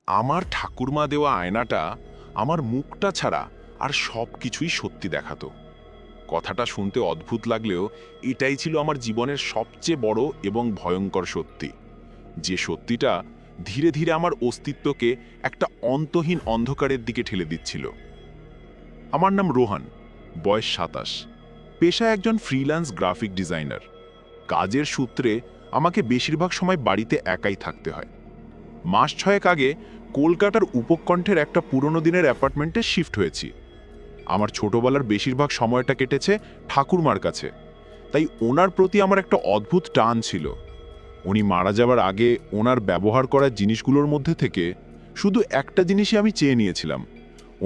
আমার ঠাকুরমা দেওয়া আয়নাটা আমার মুখটা ছাড়া আর সব কিছুই সত্যি দেখাতো। কথাটা শুনতে অদ্ভুত লাগলেও এটাই ছিল আমার জীবনের সবচেয়ে বড় এবং ভয়ঙ্কর সত্যি, যে সত্যিটা ধীরে ধীরে আমার অস্তিত্বকে একটা অন্তহীন অন্ধকারের দিকে ঠেলে দিচ্ছিল। আমার নাম রোহান, বয়স 27, পেশা একজন ফ্রিল্যান্স গ্রাফিক ডিজাইনার। কাজের সূত্রে আমাকে বেশিরভাগ সময় বাড়িতে একাই থাকতে হয়। মাস 6 আগে কলকাতার উপকণ্ঠের একটা পুরনো দিনের অ্যাপার্টমেন্টে শিফট হয়েছি। আমার ছোটবেলার বেশিরভাগ সময়টা কেটেছে ঠাকুরমার কাছে, তাই ওনার প্রতি আমার একটা অদ্ভুত টান ছিল। উনি মারা যাবার আগে ওনার ব্যবহার করা জিনিসগুলোর মধ্যে থেকে শুধু একটা জিনিসই আমি চেয়ে নিয়েছিলাম,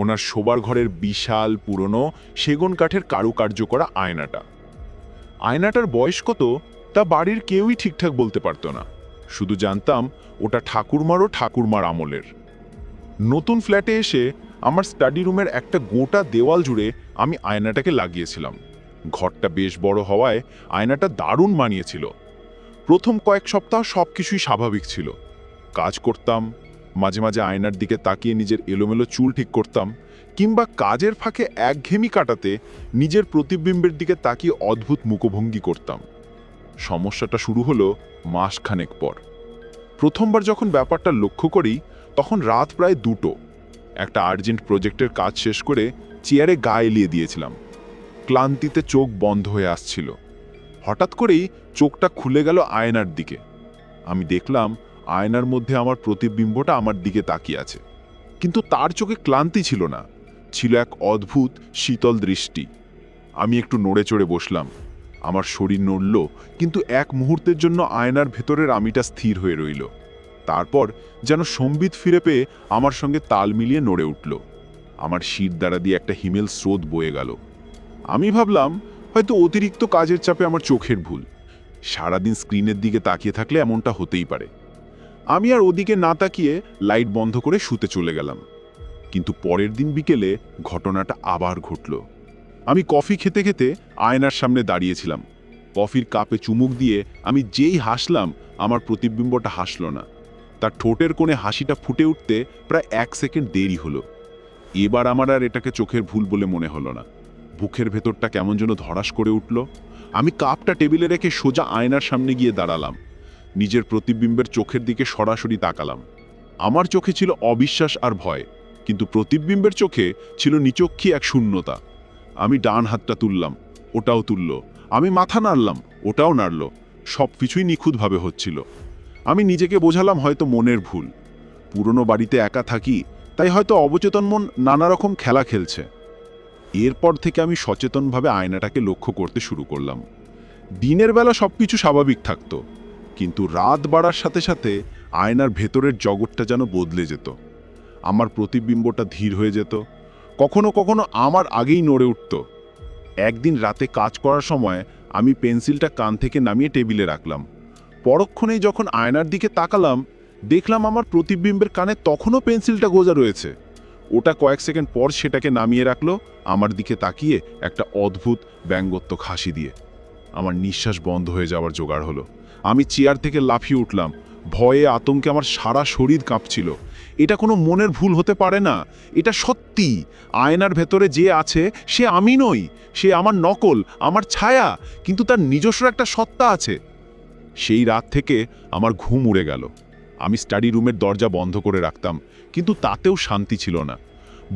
ওনার শোবার ঘরের বিশাল পুরনো সেগুন কাঠের কারুকার্য করা আয়নাটা। আয়নাটার বয়স কত তা বাড়ির কেউই ঠিকঠাক বলতে পারতো না, শুধু জানতাম ওটা ঠাকুরমার আমলের। নতুন ফ্ল্যাটে এসে আমার স্টাডি রুমের একটা গোটা দেওয়াল জুড়ে আমি আয়নাটাকে লাগিয়েছিলাম। ঘরটা বেশ বড় হওয়ায় আয়নাটা দারুণ মানিয়েছিল। প্রথম কয়েক সপ্তাহ সব কিছুই স্বাভাবিক ছিল। কাজ করতাম, মাঝে মাঝে আয়নার দিকে তাকিয়ে নিজের এলোমেলো চুল ঠিক করতাম, কিংবা কাজের ফাঁকে একঘেয়েমি কাটাতে নিজের প্রতিবিম্বের দিকে তাকিয়ে অদ্ভুত মুখভঙ্গি করতাম। সমস্যাটা শুরু হলো মাসখানেক পর। প্রথমবার যখন ব্যাপারটা লক্ষ্য করি তখন রাত প্রায় 2টো। একটা আর্জেন্ট প্রজেক্টের কাজ শেষ করে চেয়ারে গা এলিয়ে দিয়েছিলাম। ক্লান্তিতে চোখ বন্ধ হয়ে আসছিল। হঠাৎ করেই চোখটা খুলে গেল আয়নার দিকে। আমি দেখলাম আয়নার মধ্যে আমার প্রতিবিম্বটা আমার দিকে তাকিয়ে আছে, কিন্তু তার চোখে ক্লান্তি ছিল না, ছিল এক অদ্ভুত শীতল দৃষ্টি। আমি একটু নড়ে চড়ে বসলাম। আমার শরীর নড়ল, কিন্তু এক মুহূর্তের জন্য আয়নার ভেতরের আমিটা স্থির হয়ে রইল। তারপর যেন সম্বিত ফিরে পেয়ে আমার সঙ্গে তাল মিলিয়ে নড়ে উঠল। আমার শির দ্বারা দিয়ে একটা হিমেল স্রোত বয়ে গেল। আমি ভাবলাম হয়তো অতিরিক্ত কাজের চাপে আমার চোখের ভুল। সারাদিন স্ক্রিনের দিকে তাকিয়ে থাকলে এমনটা হতেই পারে। আমি আর ওদিকে না তাকিয়ে লাইট বন্ধ করে শুতে চলে গেলাম। কিন্তু পরের দিন বিকেলে ঘটনাটা আবার ঘটল। আমি কফি খেতে খেতে আয়নার সামনে দাঁড়িয়েছিলাম। কফির কাপে চুমুক দিয়ে আমি যেই হাসলাম, আমার প্রতিবিম্বটা হাসল না। তার ঠোঁটের কোণে হাসিটা ফুটে উঠতে প্রায় 1 সেকেন্ড দেরি হলো। এবার আমার আর এটাকে চোখের ভুল বলে মনে হলো না। বুকের ভেতরটা কেমন যেন ধড়াস করে উঠল। আমি কাপটা টেবিলে রেখে সোজা আয়নার সামনে গিয়ে দাঁড়ালাম। নিজের প্রতিবিম্বের চোখের দিকে সরাসরি তাকালাম। আমার চোখে ছিল অবিশ্বাস আর ভয়, কিন্তু প্রতিবিম্বের চোখে ছিল নিচক্ষী এক শূন্যতা। আমি ডান হাতটা তুললাম, ওটাও তুলল। আমি মাথা নাড়লাম, ওটাও নাড়ল। সব কিছুই নিখুঁতভাবে হচ্ছিল। আমি নিজেকে বোঝালাম হয়তো মনের ভুল। পুরনো বাড়িতে একা থাকি, তাই হয়তো অবচেতন মন নানা রকম খেলা খেলছে। এরপর থেকে আমি সচেতনভাবে আয়নাটাকে লক্ষ্য করতে শুরু করলাম। দিনের বেলা সব কিছু স্বাভাবিক থাকতো, কিন্তু রাত বাড়ার সাথে সাথে আয়নার ভেতরের জগৎটা যেন বদলে যেত। আমার প্রতিবিম্বটা ধীর হয়ে যেত, কখনো কখনো আমার আগেই নড়ে উঠত। একদিন রাতে কাজ করার সময় আমি পেন্সিলটা কান থেকে নামিয়ে টেবিলে রাখলাম। পরক্ষণেই যখন আয়নার দিকে তাকালাম, দেখলাম আমার প্রতিবিম্বের কানে তখনও পেন্সিলটা গোজা রয়েছে। ওটা কয়েক সেকেন্ড পর সেটাকে নামিয়ে রাখলো, আমার দিকে তাকিয়ে একটা অদ্ভুত ব্যঙ্গাত্মক হাসি দিয়ে। আমার নিঃশ্বাস বন্ধ হয়ে যাওয়ার জোগাড় হলো। আমি চেয়ার থেকে লাফিয়ে উঠলাম। ভয়ে আতঙ্কে আমার সারা শরীর কাঁপছিল। এটা কোনো মনের ভুল হতে পারে না, এটা সত্যি। আয়নার ভেতরে যে আছে সে আমি নই, সে আমার নকল, আমার ছায়া, কিন্তু তার নিজস্ব একটা সত্তা আছে। সেই রাত থেকে আমার ঘুম উড়ে গেল। আমি স্টাডি রুমের দরজা বন্ধ করে রাখতাম, কিন্তু তাতেও শান্তি ছিল না।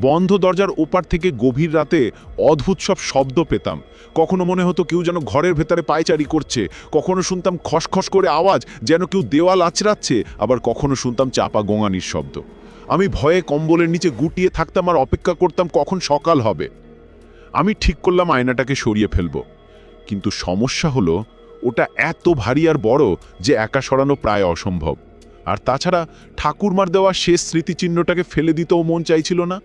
বন্ধ দরজার ওপার থেকে গভীর রাতে অদ্ভুত সব শব্দ পেতাম। কখনো মনে হতো কেউ যেন ঘরের ভেতরে পায়চারি করছে, কখনো শুনতাম খসখস করে আওয়াজ যেন কেউ দেওয়াল আঁচড়াচ্ছে, আবার কখনো শুনতাম চাপা গোঙানির শব্দ। আমি ভয়ে কম্বলের নিচে গুটিয়ে থাকতাম আর অপেক্ষা করতাম কখন সকাল হবে। আমি ঠিক করলাম আয়নাটাকে সরিয়ে ফেলব, কিন্তু সমস্যা হলো ওটা এত ভারী আর বড় যে একা সরানো প্রায় অসম্ভব। আর তাছাড়া ঠাকুরমার দেওয়া শেষ স্মৃতিচিহ্নটাকে ফেলে দিতেও মন চাইছিল না।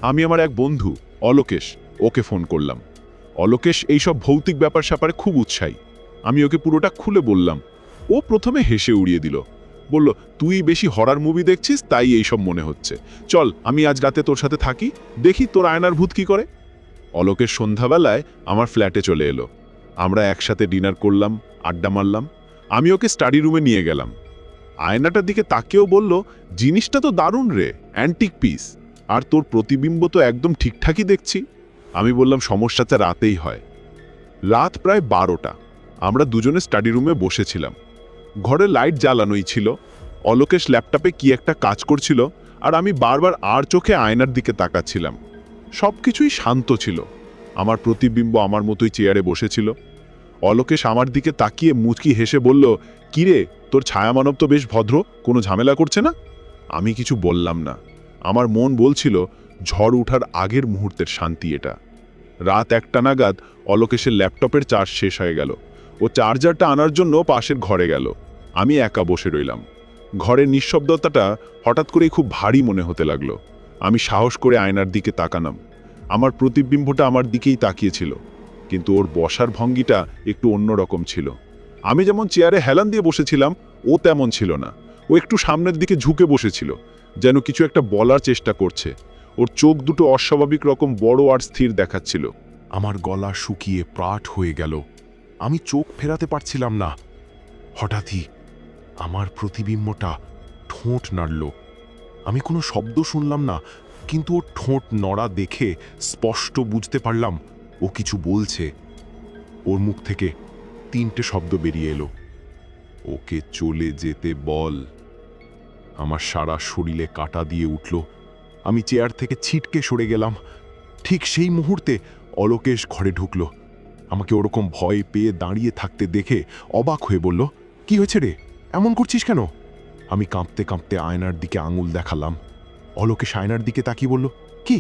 আমি আমার এক বন্ধু অলোকেশ, ওকে ফোন করলাম। অলোকেশ এইসব ভৌতিক ব্যাপার স্যাপারে খুব উৎসাহী। আমি ওকে পুরোটা খুলে বললাম। ও প্রথমে হেসে উড়িয়ে দিল, বলল, তুই বেশি হরর মুভি দেখছিস তাই এইসব মনে হচ্ছে। চল আমি আজ রাতে তোর সাথে থাকি, দেখি তোর আয়নার ভূত কি করে। অলোকেশ সন্ধ্যাবেলায় আমার ফ্ল্যাটে চলে এলো। আমরা একসাথে ডিনার করলাম, আড্ডা মারলাম। আমি ওকে স্টাডি রুমে নিয়ে গেলাম। আয়নাটার দিকে তাকিয়েও বলল, জিনিসটা তো দারুণ রে, অ্যান্টিক পিস। আর তোর প্রতিবিম্ব তো একদম ঠিকঠাকই দেখছি। আমি বললাম, সমস্যাটা রাতেই হয়। রাত প্রায় 12টা। আমরা দুজনে স্টাডি রুমে বসেছিলাম। ঘরে লাইট জ্বালানোই ছিল। অলোকেশ ল্যাপটপে কি একটা কাজ করছিল, আর আমি বারবার আর চোখে আয়নার দিকে তাকাচ্ছিলাম। সব কিছুই শান্ত ছিল। আমার প্রতিবিম্ব আমার মতোই চেয়ারে বসেছিল। অলোকেশ আমার দিকে তাকিয়ে মুচকি হেসে বলল, কিরে, তোর ছায়ামানব তো বেশ ভদ্র, কোনো ঝামেলা করছে না? আমি কিছু বললাম না। আমার মন বলছিল, ঝড় উঠার আগের মুহূর্তের শান্তি এটা। রাত 1টা নাগাদ অলোকেশের ল্যাপটপের চার্জ শেষ হয়ে গেল। ও চার্জারটা আনার জন্য পাশের ঘরে গেল। আমি একা বসে রইলাম। ঘরের নিঃশব্দতাটা হঠাৎ করেই খুব ভারী মনে হতে লাগলো। আমি সাহস করে আয়নার দিকে তাকালাম। আমার প্রতিবিম্বটা আমার দিকেই তাকিয়েছিল, কিন্তু ওর বসার ভঙ্গিটা একটু অন্যরকম ছিল। আমি যেমন চেয়ারে হেলান দিয়ে বসেছিলাম, ও তেমন ছিল না। ও একটু সামনের দিকে ঝুঁকে বসেছিল, যেন কিছু একটা বলার চেষ্টা করছে। ওর চোখ দুটো অস্বাভাবিক রকম বড় আর স্থির দেখাচ্ছিল। আমার গলা শুকিয়ে প্রাট হয়ে গেল। আমি চোখ ফেরাতে পারছিলাম না। হঠাৎই আমার প্রতিবিম্বটা ঠোঁট নাড়ল। আমি কোনো শব্দ শুনলাম না, কিন্তু ওর ঠোঁট নড়া দেখে স্পষ্ট বুঝতে পারলাম ও কিছু বলছে। ওর মুখ থেকে 3টে শব্দ বেরিয়ে এলো, ওকে চলে যেতে বল। আমার সারা শরীরে কাঁটা দিয়ে উঠল। আমি চেয়ার থেকে ছিটকে সরে গেলাম। ঠিক সেই মুহূর্তে অলোকেশ ঘরে ঢুকল। আমাকে ওরকম ভয় পেয়ে দাঁড়িয়ে থাকতে দেখে অবাক হয়ে বলল, কি হয়েছে রে, এমন করছিস কেন? আমি কাঁপতে কাঁপতে আয়নার দিকে আঙুল দেখালাম। অলোকেশ আয়নার দিকে তাকিয়ে বলল, কি,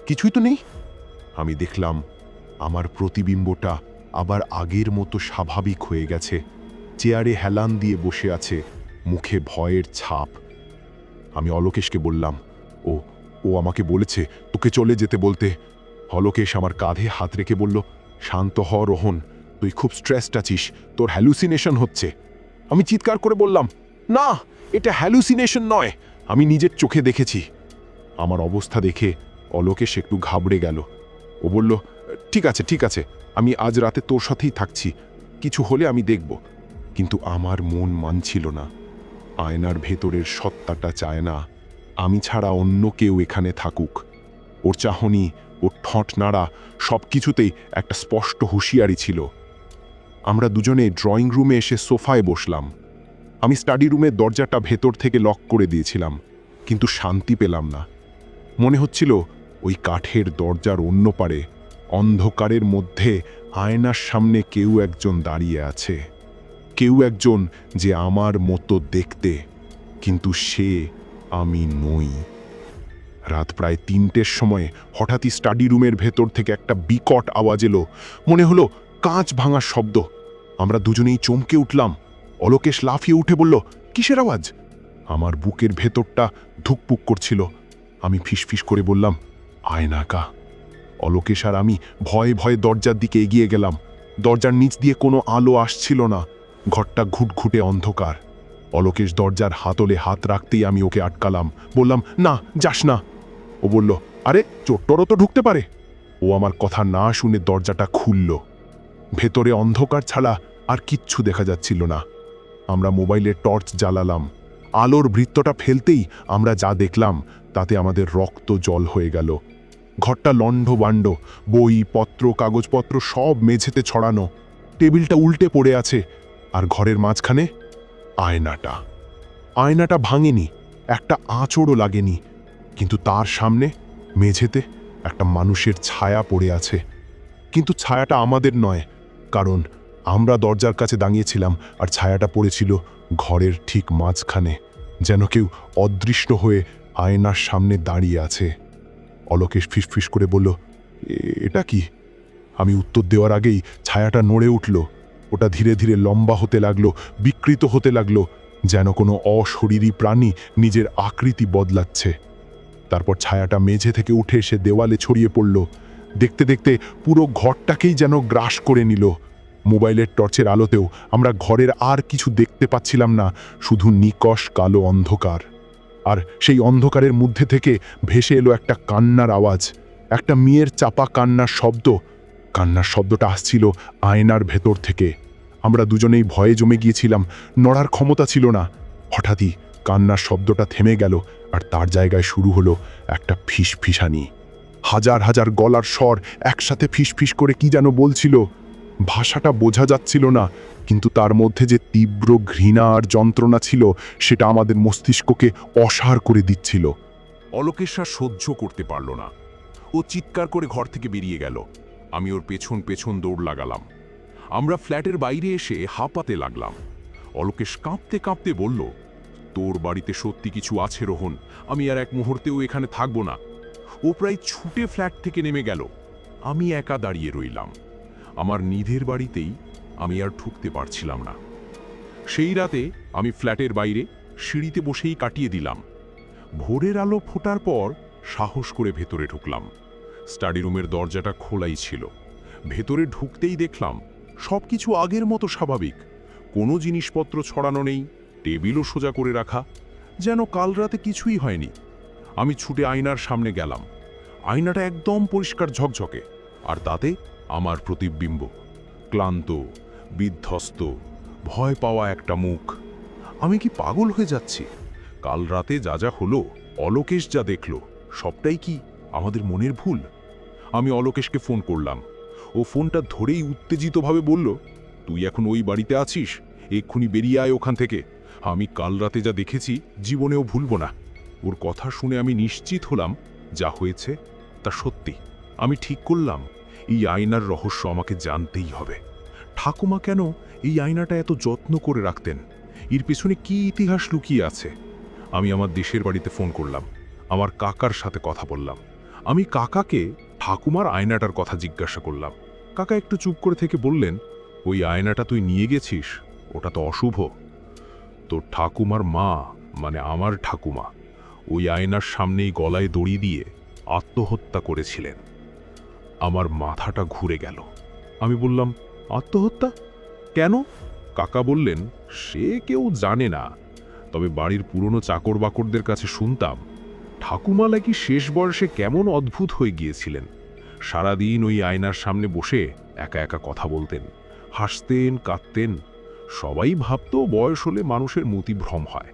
কিছুই তো নেই। আমি দেখলাম আমার প্রতিবিম্বটা আবার আগের মতো স্বাভাবিক হয়ে গেছে। চেয়ারে হেলান দিয়ে বসে আছে, মুখে ভয়ের ছাপ। আমি অলোকেশকে বললাম, ও ও আমাকে বলেছে তোকে চলে যেতে বলতে। অলোকেশ আমার কাঁধে হাত রেখে বলল, শান্ত হ রোহন, তুই খুব স্ট্রেসড আছিস, তোর হ্যালুসিনেশন হচ্ছে। আমি চিৎকার করে বললাম, না, এটা হ্যালুসিনেশন নয়, আমি নিজের চোখে দেখেছি। আমার অবস্থা দেখে অলোকেশ একটু ঘাবড়ে গেল। ও বলল, ঠিক আছে ঠিক আছে, আমি আজ রাতে তোর সাথেই থাকছি, কিছু হলে আমি দেখব। কিন্তু আমার মন মানছিল না। আয়নার ভেতরের সত্তাটা চায় না আমি ছাড়া অন্য কেউ এখানে থাকুক। ওর চাহনি, ওর ঠোঁট নাড়া, সব কিছুতেই একটা স্পষ্ট হুঁশিয়ারি ছিল। আমরা দুজনে ড্রয়িং রুমে এসে সোফায় বসলাম। আমি স্টাডি রুমের দরজাটা ভেতর থেকে লক করে দিয়েছিলাম, কিন্তু শান্তি পেলাম না। মনে হচ্ছিল ওই কাঠের দরজার অন্য পারে অন্ধকারের মধ্যে আয়নার সামনে কেউ একজন দাঁড়িয়ে আছে। কেউ একজন যে আমার মতো দেখতে, কিন্তু সে আমি নই। রাত প্রায় 3টের সময় হঠাৎই স্টাডি রুমের ভেতর থেকে একটা বিকট আওয়াজ এলো। মনে হলো কাঁচ ভাঙার শব্দ। আমরা দুজনেই চমকে উঠলাম। অলোকেশ লাফিয়ে উঠে বলল, কিসের আওয়াজ? আমার বুকের ভেতরটা ধুকপুক করছিল। আমি ফিসফিস করে বললাম, আয়নাকা। অলোকেশ আর আমি ভয়ে ভয়ে দরজার দিকে এগিয়ে গেলাম। দরজার নিচ দিয়ে কোনো আলো আসছিল না। ঘরটা ঘুটঘুটে অন্ধকার। অলোকেশ দরজার হাতলে হাত রাখতেই আমি ওকে আটকালাম। বললাম, না, যাস না। ও বলল, আরে চোরটোরও তো ঢুকতে পারে। ও আমার কথা না শুনে দরজাটা খুলল। ভেতরে অন্ধকার ছাড়া আর কিচ্ছু দেখা যাচ্ছিল না। আমরা মোবাইলের টর্চ জ্বালালাম। আলোর বৃত্তটা ফেলতেই আমরা যা দেখলাম তাতে আমাদের রক্ত জল হয়ে গেল। ঘরটা লণ্ডভণ্ড, বই, পত্র, কাগজপত্র সব মেঝেতে ছড়ানো। টেবিলটা উল্টে পড়ে আছে, আর ঘরের মাঝখানে আয়নাটা। আয়নাটা ভাঙেনি, একটা আঁচড়ও লাগেনি, কিন্তু তার সামনে মেঝেতে একটা মানুষের ছায়া পড়ে আছে। কিন্তু ছায়াটা আমাদের নয়, কারণ আমরা দরজার কাছে দাঁড়িয়েছিলাম আর ছায়াটা পড়েছিল ঘরের ঠিক মাঝখানে, যেন কেউ অদৃশ্য হয়ে আয়নার সামনে দাঁড়িয়ে আছে। অলোকেশ ফিসফিস করে বলল, এটা কি? আমি উত্তর দেওয়ার আগেই ছায়াটা নড়ে উঠল। ওটা ধীরে ধীরে লম্বা হতে লাগলো, বিকৃত হতে লাগলো, যেন কোনো অশরীরী প্রাণী নিজের আকৃতি বদলাচ্ছে। তারপর ছায়াটা মেঝে থেকে উঠে এসে দেওয়ালে ছড়িয়ে পড়ল। দেখতে দেখতে পুরো ঘরটাকেই যেন গ্রাস করে নিল। মোবাইলের টর্চের আলোতেও আমরা ঘরের আর কিছু দেখতে পাচ্ছিলাম না, শুধু নিকষ কালো অন্ধকার। আর সেই অন্ধকারের মধ্যে থেকে ভেসে এলো একটা কান্নার আওয়াজ, একটা মেয়ের চাপা কান্নার শব্দ। কান্নার শব্দটা আসছিল আয়নার ভেতর থেকে। আমরা দুজনেই ভয়ে জমে গিয়েছিলাম, নড়ার ক্ষমতা ছিল না। হঠাৎই কান্নার শব্দটা থেমে গেল, আর তার জায়গায় শুরু হলো একটা ফিসফিসানি। হাজার হাজার গলার স্বর একসাথে ফিসফিস করে কি যেন বলছিল। ভাষাটা বোঝা যাচ্ছিল না, কিন্তু তার মধ্যে যে তীব্র ঘৃণা আর যন্ত্রণা ছিল সেটা আমাদের মস্তিষ্ককে অসাড় করে দিচ্ছিল। অলোকেশ্বর সহ্য করতে পারল না। ও চিৎকার করে ঘর থেকে বেরিয়ে গেল। আমি ওর পেছন পেছন দৌড় লাগালাম। আমরা ফ্ল্যাটের বাইরে এসে হাঁপাতে লাগলাম। অলোকেশ কাঁপতে কাঁপতে বলল, তোর বাড়িতে সত্যি কিছু আছে রোহন, আমি আর এক মুহূর্তেও এখানে থাকবো না। ও প্রায় ছুটে ফ্ল্যাট থেকে নেমে গেল। আমি একা দাঁড়িয়ে রইলাম। আমার নিধের বাড়িতেই আমি আর ঢুকতে পারছিলাম না। সেই রাতে আমি ফ্ল্যাটের বাইরে সিঁড়িতে বসেই কাটিয়ে দিলাম। ভোরের আলো ফোটার পর সাহস করে ভেতরে ঢুকলাম। স্টাডি রুমের দরজাটা খোলাই ছিল। ভেতরে ঢুকতেই দেখলাম সবকিছু আগের মতো স্বাভাবিক। কোনো জিনিসপত্র ছড়ানো নেই, টেবিলও সোজা করে রাখা, যেন কাল রাতে কিছুই হয়নি। আমি ছুটে আয়নার সামনে গেলাম। আয়নাটা একদম পরিষ্কার ঝকঝকে, আর তাতে আমার প্রতিবিম্ব। ক্লান্ত, বিধ্বস্ত, ভয় পাওয়া একটা মুখ। আমি কি পাগল হয়ে যাচ্ছি? কাল রাতে যা যা হলো, অলোকেশ যা দেখল, সবটাই কি আমাদের মনের ভুল? আমি অলোকেশকে ফোন করলাম। ও ফোনটা ধরেই উত্তেজিতভাবে বলল, তুই এখন ওই বাড়িতে আছিস? এক্ষুনি বেরিয়ে আয় ওখান থেকে। আমি কাল রাতে যা দেখেছি জীবনেও ভুলব না। ওর কথা শুনে আমি নিশ্চিত হলাম যা হয়েছে তা সত্যি। আমি ঠিক করলাম এই আয়নার রহস্য আমাকে জানতেই হবে। ঠাকুমা কেন এই আয়নাটা এত যত্ন করে রাখতেন? এর পেছনে কি ইতিহাস লুকিয়ে আছে? আমি আমার দেশের বাড়িতে ফোন করলাম। আমার কাকার সাথে কথা বললাম। আমি কাকাকে ঠাকুমার আয়নাটার কথা জিজ্ঞাসা করলাম। কাকা একটু চুপ করে থেকে বললেন, ওই আয়নাটা তুই নিয়ে গেছিস, ওটা তো অশুভ। তোর ঠাকুমার মা, মানে আমার ঠাকুমা, ওই আয়নার সামনেই গলায় দড়ি দিয়ে আত্মহত্যা করেছিলেন। আমার মাথাটা ঘুরে গেল। আমি বললাম, আত্মহত্যা কেন? কাকা বললেন, সে কেউ জানে না, তবে বাড়ির পুরনো চাকর বাকরদের কাছে শুনতাম ঠাকুমা নাকি শেষ বয়সে কেমন অদ্ভুত হয়ে গিয়েছিলেন। সারাদিন ওই আয়নার সামনে বসে একা একা কথা বলতেন, হাসতেন, কাঁদতেন। সবাই ভাবত বয়স হলে মানুষের মতিভ্রম হয়,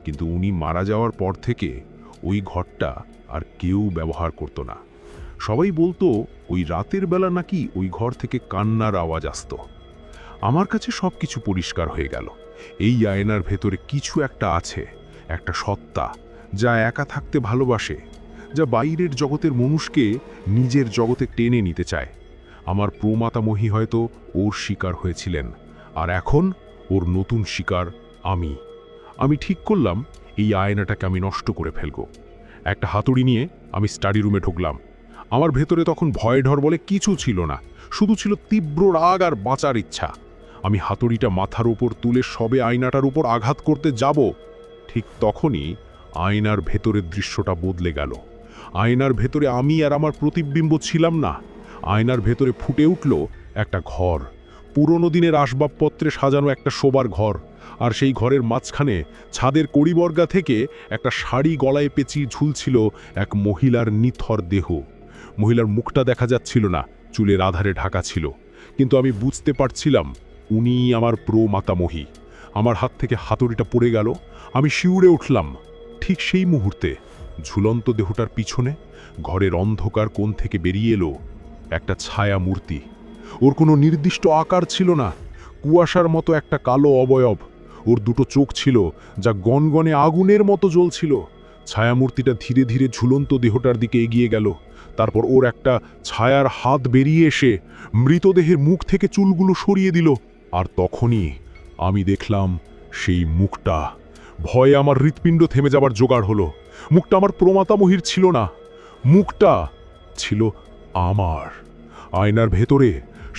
কিন্তু উনি মারা যাওয়ার পর থেকে ওই ঘরটা আর কেউ ব্যবহার করত না। সবাই বলতো ওই রাতের বেলা নাকি ওই ঘর থেকে কান্নার আওয়াজ আসত। আমার কাছে সব কিছু পরিষ্কার হয়ে গেল। এই আয়নার ভেতরে কিছু একটা আছে, একটা সত্তা যা একা থাকতে ভালোবাসে, যা বাইরের জগতের মানুষকে নিজের জগতে টেনে নিতে চায়। আমার প্রমাতামহী হয়তো ওর শিকার হয়েছিলেন, আর এখন ওর নতুন শিকার আমি। আমি ঠিক করলাম এই আয়নাটাকে আমি নষ্ট করে ফেলব। একটা হাতুড়ি নিয়ে আমি স্টাডি রুমে ঢুকলাম। আমার ভেতরে তখন ভয় ডর বলে কিছু ছিল না, শুধু ছিল তীব্র রাগ আর বাঁচার ইচ্ছা। আমি হাতুড়িটা মাথার উপর তুলে সবে আয়নাটার উপর আঘাত করতে যাব, ঠিক তখনই আয়নার ভেতরের দৃশ্যটা বদলে গেল। আয়নার ভেতরে আমি আর আমার প্রতিবিম্ব ছিলাম না। আয়নার ভেতরে ফুটে উঠল একটা ঘর, পুরনো দিনের আসবাবপত্রে সাজানো একটা শোবার ঘর। আর সেই ঘরের মাঝখানে ছাদের কড়িবর্গা থেকে একটা শাড়ি গলায় পেঁচিয়ে ঝুলছিল এক মহিলার নিথর দেহ। মহিলার মুখটা দেখা যাচ্ছিল না, চুলের আধারে ঢাকা ছিল, কিন্তু আমি বুঝতে পারছিলাম উনি আমার প্রমাতামহী। আমার হাত থেকে হাতুড়িটা পড়ে গেল। আমি শিউরে উঠলাম। ঠিক সেই মুহূর্তে ঝুলন্ত দেহটার পিছনে ঘরের অন্ধকার কোণ থেকে বেরিয়ে এলো একটা ছায়া মূর্তি। ওর কোনো নির্দিষ্ট আকার ছিল না, কুয়াশার মতো একটা কালো অবয়ব। ওর দুটো চোখ ছিল যা গনগনে আগুনের মতো জ্বলছিল। ছায়ামূর্তিটা ধীরে ধীরে ঝুলন্ত দেহটার দিকে এগিয়ে গেল। তারপর ওর একটা ছায়ার হাত বেরিয়ে এসে মৃতদেহের মুখ থেকে চুলগুলো সরিয়ে দিল। আর তখনই আমি দেখলাম সেই মুখটা। ভয়ে আমার হৃৎপিণ্ড থেমে যাবার জোগাড় হলো। মুখটা আমার প্রমাতামহীর ছিল না, মুখটা ছিল আমার। আয়নার ভেতরে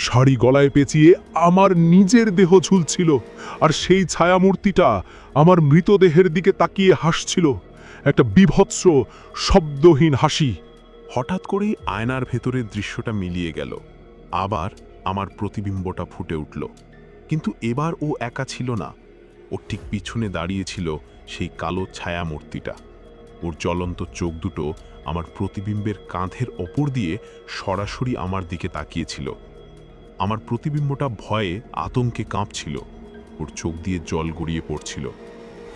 শাড়ি গলায় পেঁচিয়ে আমার নিজের দেহ ঝুলছিল, আর সেই ছায়ামূর্তিটা আমার মৃতদেহের দিকে তাকিয়ে হাসছিল, একটা বীভৎস শব্দহীন হাসি। হঠাৎ করেই আয়নার ভেতরের দৃশ্যটা মিলিয়ে গেল। আবার আমার প্রতিবিম্বটা ফুটে উঠল, কিন্তু এবার ও একা ছিল না। ওর ঠিক পিছনে দাঁড়িয়েছিল সেই কালো ছায়ামূর্তিটা। ওর জ্বলন্ত চোখ দুটো আমার প্রতিবিম্বের কাঁধের ওপর দিয়ে সরাসরি আমার দিকে তাকিয়েছিল। আমার প্রতিবিম্বটা ভয়ে আতঙ্কে কাঁপছিল, ওর চোখ দিয়ে জল গড়িয়ে পড়ছিল।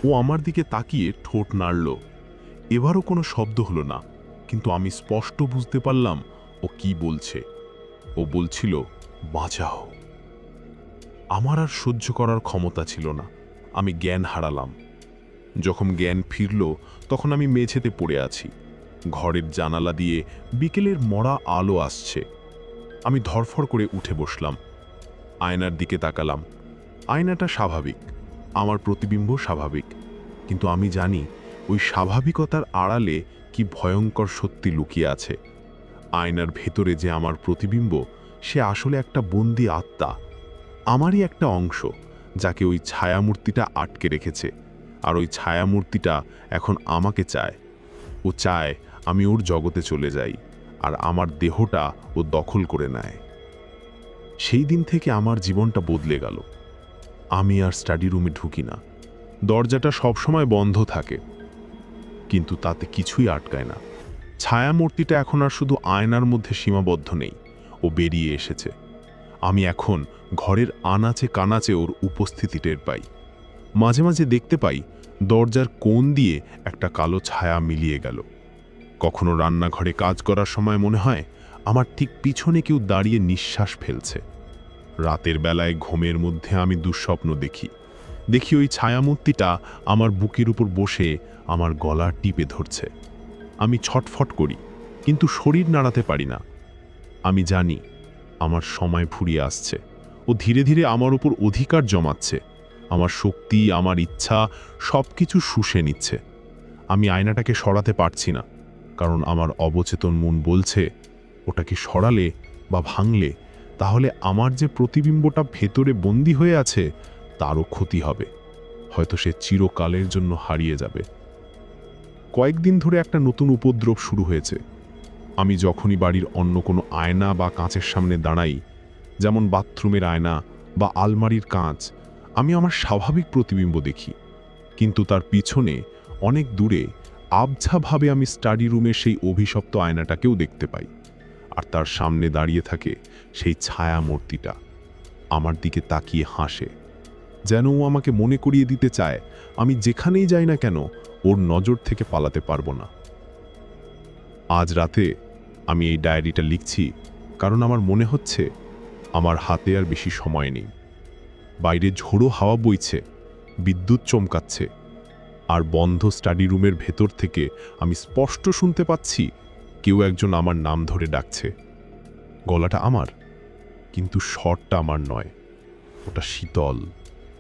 ও আমার দিকে তাকিয়ে ঠোঁট নাড়ল। এবারও কোনো শব্দ হলো না, কিন্তু আমি স্পষ্ট বুঝতে পারলাম ও কি বলছে। ও বলছিল, বাঁচাও। আমার আর সহ্য করার ক্ষমতা ছিল না। আমি জ্ঞান হারালাম। যখন জ্ঞান ফিরল, তখন আমি মেঝেতে পড়ে আছি। ঘরের জানালা দিয়ে বিকেলের মরা আলো আসছে। আমি ধরফড় করে উঠে বসলাম। আয়নার দিকে তাকালাম। আয়নাটা স্বাভাবিক, আমার প্রতিবিম্ব স্বাভাবিক, কিন্তু আমি জানি ওই স্বাভাবিকতার আড়ালে কি ভয়ঙ্কর সত্যি লুকিয়ে আছে। আয়নার ভেতরে যে আমার প্রতিবিম্ব, সে আসলে একটা বন্দি আত্মা, আমারই একটা অংশ, যাকে ওই ছায়ামূর্তিটা আটকে রেখেছে। আর ওই ছায়ামূর্তিটা এখন আমাকে চায়। ও চায় আমি ওর জগতে চলে যাই, আর আমার দেহটা ও দখল করে নেয়। সেই দিন থেকে আমার জীবনটা বদলে গেল। আমি আর স্টাডি রুমে ঢুকি না। দরজাটা সবসময় বন্ধ থাকে, কিন্তু তাতে কিছুই আটকায় না। ছায়ামূর্তিটা এখন আর শুধু আয়নার মধ্যে সীমাবদ্ধ নেই, ও বেরিয়ে এসেছে। আমি এখন ঘরের আনাচে কানাচে ওর উপস্থিতি টের পাই। মাঝে মাঝে দেখতে পাই দরজার কোণ দিয়ে একটা কালো ছায়া মিলিয়ে গেল। কখনো রান্নাঘরে কাজ করার সময় মনে হয় আমার ঠিক পিছনে কেউ দাঁড়িয়ে নিঃশ্বাস ফেলছে। রাতের বেলায় ঘুমের মধ্যে আমি দুঃস্বপ্ন দেখি ওই ছায়ামূর্তিটা আমার বুকের উপর বসে আমার গলা টিপে ধরছে। আমি ছটফট করি, কিন্তু শরীর নাড়াতে পারি না। আমি জানি আমার সময় ফুরিয়ে আসছে। ও ধীরে ধীরে আমার উপর অধিকার জমাচ্ছে। আমার শক্তি, আমার ইচ্ছা সব কিছু শুষে নিচ্ছে। আমি আয়নাটাকে সরাতে পারছি না, কারণ আমার অবচেতন মন বলছে, ওটাকে সরালে বা ভাঙলে তাহলে আমার যে প্রতিবিম্বটা ভেতরে বন্দী হয়ে আছে তারও ক্ষতি হবে। হয়তো সে চিরকালের জন্য হারিয়ে যাবে। কয়েকদিন ধরে একটা নতুন উপদ্রব শুরু হয়েছে। আমি যখনই বাড়ির অন্য কোনো আয়না বা কাঁচের সামনে দাঁড়াই, যেমন বাথরুমের আয়না বা আলমারির কাঁচ, আমি আমার স্বাভাবিক প্রতিবিম্ব দেখি, কিন্তু তার পিছনে অনেক দূরে আবছাভাবে আমি স্টাডি রুমের সেই অভিশপ্ত আয়নাটাকেও দেখতে পাই। আর তার সামনে দাঁড়িয়ে থাকে সেই ছায়া মূর্তিটা, আমার দিকে তাকিয়ে হাসে, যেন ও আমাকে মনে করিয়ে দিতে চায় আমি যেখানেই যাই না কেন ওর নজর থেকে পালাতে পারবো না। আজ রাতে আমি এই ডায়েরিটা লিখছি, কারণ আমার মনে হচ্ছে আমার হাতে আর বেশি সময় নেই। বাইরে ঝোড়ো হাওয়া বইছে, বিদ্যুৎ চমকাচ্ছে, আর বন্ধ স্টাডি রুমের ভেতর থেকে আমি স্পষ্ট শুনতে পাচ্ছি কেউ একজন আমার নাম ধরে ডাকছে। গলাটা আমার, কিন্তু স্বরটা আমার নয়। ওটা শীতল,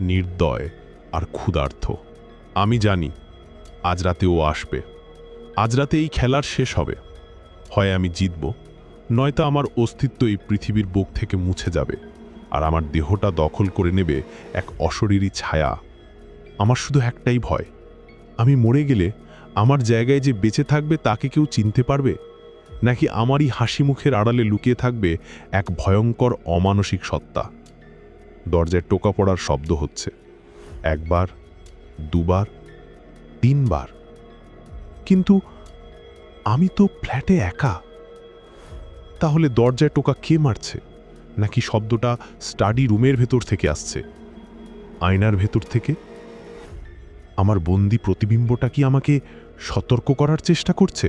নির্দয় আর ক্ষুধার্ত। আমি জানি আজ রাতে ও আসবে। আজ রাতে এই খেলার শেষ হবে। হয় আমি জিতব, নয়তো আমার অস্তিত্ব এই পৃথিবীর বুক থেকে মুছে যাবে, আর আমার দেহটা দখল করে নেবে এক অশরীরী ছায়া। আমার শুধু একটাই ভয়, আমি মরে গেলে আমার জায়গায় যে বেঁচে থাকবে তাকে কেউ চিনতে পারবে, নাকি আমারই হাসি মুখের আড়ালে লুকিয়ে থাকবে এক ভয়ঙ্কর অমানসিক সত্তা। দরজায় টোকা পড়ার শব্দ হচ্ছে, একবার, দুবার, তিনবার। কিন্তু আমি তো ফ্ল্যাটে একা। তাহলে দরজায় টোকা কে মারছে? নাকি শব্দটা স্টাডি রুমের ভেতর থেকে আসছে, আয়নার ভেতর থেকে? আমার বন্দি প্রতিবিম্বটা কি আমাকে সতর্ক করার চেষ্টা করছে,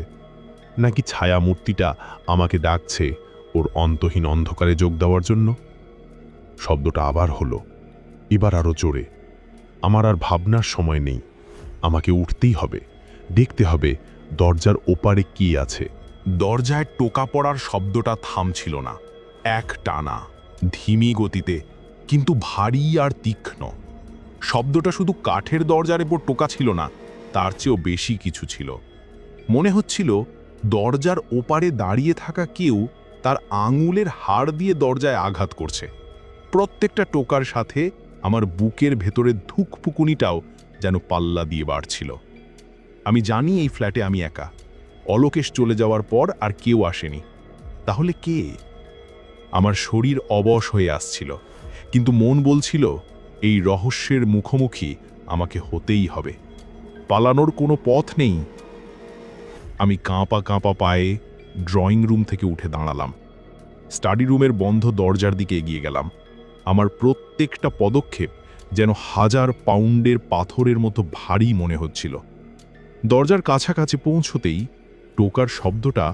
নাকি ছায়া মূর্তিটা আমাকে ডাকছে ওর অন্তহীন অন্ধকারে যোগ দেওয়ার জন্য? শব্দটা আবার হলো, এবার আরো জোরে। আমার আর ভাবনার সময় নেই, আমাকে উঠতেই হবে, দেখতে হবে দরজার ওপারে কি আছে। দরজায় টোকা পড়ার শব্দটা থামছিল না, এক টানা, ধীমি গতিতে, কিন্তু ভারী আর তীক্ষ্ণ। শব্দটা শুধু কাঠের দরজার উপর টোকা ছিল না, তার চেয়েও বেশি কিছু ছিল। মনে হচ্ছিল দরজার ওপারে দাঁড়িয়ে থাকা কেউ তার আঙুলের হাড় দিয়ে দরজায় আঘাত করছে। প্রত্যেকটা টোকার সাথে আমার বুকের ভেতরে ধুকপুকুনিটাও যেন পাল্লা দিয়ে বাড়ছিল। আমি জানি এই ফ্ল্যাটে আমি একা। অলোকেশ চলে যাওয়ার পর আর কেউ আসেনি। তাহলে কে? আমার শরীর অবশ হয়ে আসছিল, কিন্তু মন বলছিল এই রহস্যের মুখোমুখি আমাকে হতেই হবে, পালানোর কোনো পথ নেই। আমি কাঁপা কাঁপা পায়ে ড্রয়িং রুম থেকে উঠে দাঁড়ালাম। স্টাডি রুমের বন্ধ দরজার দিকে এগিয়ে গেলাম। আমার প্রত্যেকটা পদক্ষেপ যেন 1000 পাউন্ডের পাথরের মতো ভারী মনে হচ্ছিল। দরজার কাছাকাছি পৌঁছতেই টোকার শব্দটা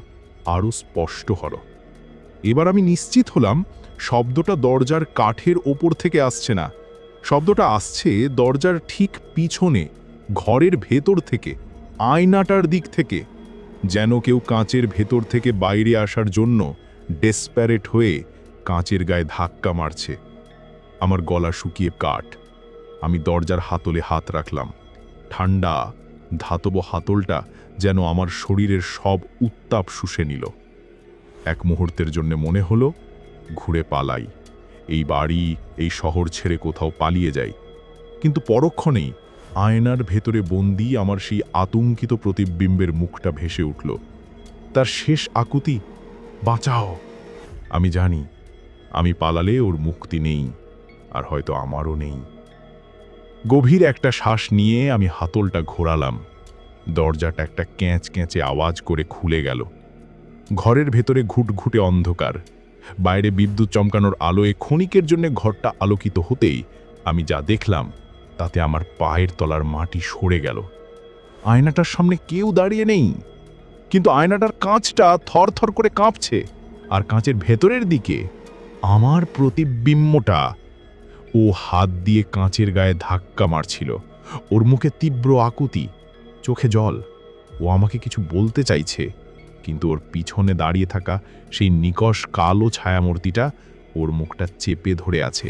আরও স্পষ্ট হলো। এবার আমি নিশ্চিত হলাম শব্দটা দরজার কাঠের ওপর থেকে আসছে না, শব্দটা আসছে দরজার ঠিক পিছনে, ঘরের ভেতর থেকে, আয়নাটার দিক থেকে। যেন কেউ কাঁচের ভেতর থেকে বাইরে আসার জন্য ডেসপ্যারেট হয়ে কাঁচের গায়ে ধাক্কা মারছে। আমার গলা শুকিয়ে কাঠ। আমি দরজার হাতলে হাত রাখলাম। ঠান্ডা ধাতব হাতলটা যেন আমার শরীরের সব উত্তাপ শুষে নিল। এক মুহূর্তের জন্য মনে হলো ঘুরে পালাই, এই বাড়ি, এই শহর ছেড়ে কোথাও পালিয়ে যাই। কিন্তু পরক্ষণেই আয়নার ভেতরে বন্দি আমার সেই আতঙ্কিত প্রতিবিম্বের মুখটা ভেসে উঠল। তার শেষ আকুতি, বাঁচাও। আমি জানি আমি পালালে ওর মুক্তি নেই, আর হয়তো আমারও নেই। গভীর একটা শ্বাস নিয়ে আমি হাতলটা ঘোরালাম। দরজাটা একটা ক্যাঁচ ক্যাঁচে আওয়াজ করে খুলে গেল। ঘরের ভেতরে ঘুটঘুটে অন্ধকার। বাইরে বিদ্যুৎ চমকানোর আলোয় ক্ষণিকের জন্য ঘরটা আলোকিত হতেই আমি যা দেখলাম তাতে আমার পায়ের তলার মাটি সরে গেল। আয়নাটার সামনে কেউ দাঁড়িয়ে নেই, কিন্তু আয়নাটার কাঁচটা থরথর করে কাঁপছে, আর কাঁচের ভেতরের দিকে আমার প্রতিবিম্বটা। ও হাত দিয়ে কাঁচের গায়ে ধাক্কা মারছিল। ওর মুখে তীব্র আকুতি, চোখে জল। ও আমাকে কিছু বলতে চাইছে, কিন্তু ওর পিছনে দাঁড়িয়ে থাকা সেই নিকষ কালো ছায়ামূর্তিটা ওর মুখটা চেপে ধরে আছে।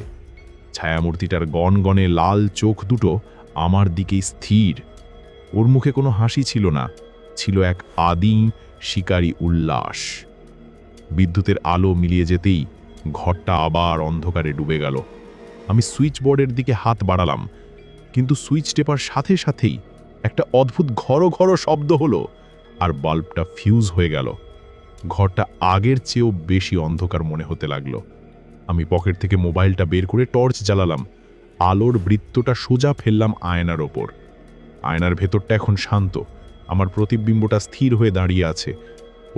ছায়ামূর্তিটার গনগনে লাল চোখ দুটো আমার দিকেই স্থির। ওর মুখে কোনো হাসি ছিল না, ছিল এক আদিম শিকারী উল্লাস। বিদ্যুতের আলো মিলিয়ে যেতেই ঘরটা আবার অন্ধকারে ডুবে গেল। আমি সুইচ বোর্ডের দিকে হাত বাড়ালাম, কিন্তু সুইচ টেপার সাথে সাথেই একটা অদ্ভুত ঘড় ঘড় শব্দ হলো, আর বাল্বটা ফিউজ হয়ে গেল। ঘরটা আগের চেয়েও বেশি অন্ধকার মনে হতে লাগলো। আমি পকেট থেকে মোবাইলটা বের করে টর্চ জ্বালালাম। আলোর বৃত্তটা সোজা ফেললাম আয়নার ওপর। আয়নার ভেতরটা এখন শান্ত। আমার প্রতিবিম্বটা স্থির হয়ে দাঁড়িয়ে আছে।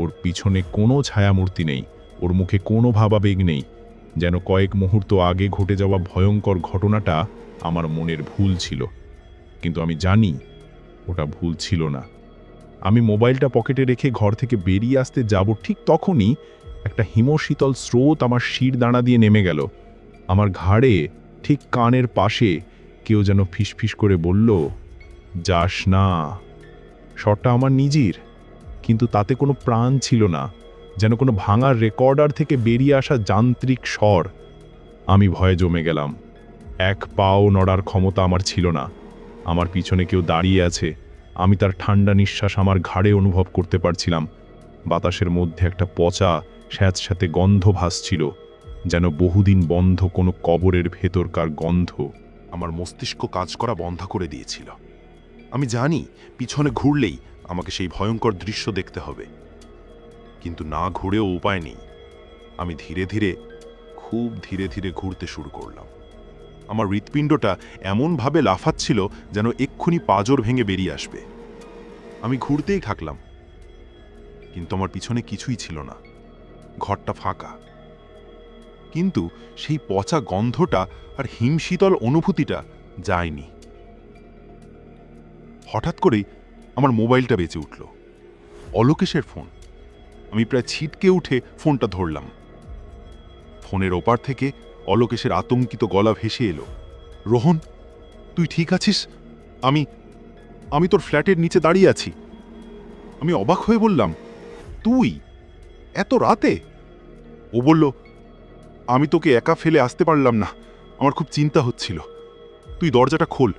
ওর পিছনে কোনো ছায়ামূর্তি নেই, ওর মুখে কোনো ভাবাবেগ নেই। যেন কয়েক মুহূর্ত আগে ঘটে যাওয়া ভয়ঙ্কর ঘটনাটা আমার মনের ভুল ছিল। কিন্তু আমি জানি ওটা ভুল ছিল না। আমি মোবাইলটা পকেটে রেখে ঘর থেকে বেরিয়ে আসতে যাব, ঠিক তখনই একটা হিমশীতল স্রোত আমার শির দাঁড়া দিয়ে নেমে গেল। আমার ঘাড়ে ঠিক কানের পাশে কেউ যেন ফিসফিস করে বলল, যাস না। স্বরটা আমার নিজের, কিন্তু তাতে কোনো প্রাণ ছিল না, যেন কোনো ভাঙার রেকর্ডার থেকে বেরিয়ে আসা যান্ত্রিক স্বর। আমি ভয়ে জমে গেলাম। এক পাও নড়ার ক্ষমতা আমার ছিল না। আমার পিছনে কেউ দাঁড়িয়ে আছে। আমি তার ঠান্ডা নিঃশ্বাস আমার ঘাড়ে অনুভব করতে পারছিলাম। বাতাসের মধ্যে একটা পচা স্যাঁতস্যাঁতে গন্ধ ভাসছিল, যেন বহুদিন বন্ধ কোনো কবরের ভেতরকার গন্ধ। আমার মস্তিষ্ক কাজ করা বন্ধ করে দিয়েছিল। আমি জানি পিছনে ঘুরলেই আমাকে সেই ভয়ঙ্কর দৃশ্য দেখতে হবে, কিন্তু না ঘুরেও উপায় নেই। আমি ধীরে ধীরে, খুব ধীরে ধীরে ঘুরতে শুরু করলাম। আমার হৃৎপিণ্ডটা এমনভাবে লাফাচ্ছিল যেন এক্ষুনি পাঁজর ভেঙে বেরিয়ে আসবে। আমি ঘুরতেই থাকলাম, কিন্তু আমার পিছনে কিছুই ছিল না। ঘরটা ফাঁকা, কিন্তু সেই পচা গন্ধটা আর হিমশীতল অনুভূতিটা যায়নি। হঠাৎ করেই আমার মোবাইলটা বেজে উঠল। অলোকেশের ফোন। আমি প্রায় ছিটকে উঠে ফোনটা ধরলাম। ফোনের ওপার থেকে অলোকেশের আতঙ্কিত গলা ভেসে এলো, রোহন, তুই ঠিক আছিস? আমি তোর ফ্ল্যাটের নিচে দাঁড়িয়ে আছি। আমি অবাক হয়ে বললাম, তুই এত রাতে? ও বলল, আমি তোকে একা ফেলে আসতে পারলাম না, আমার খুব চিন্তা হচ্ছিল। তুই দরজাটা খোল,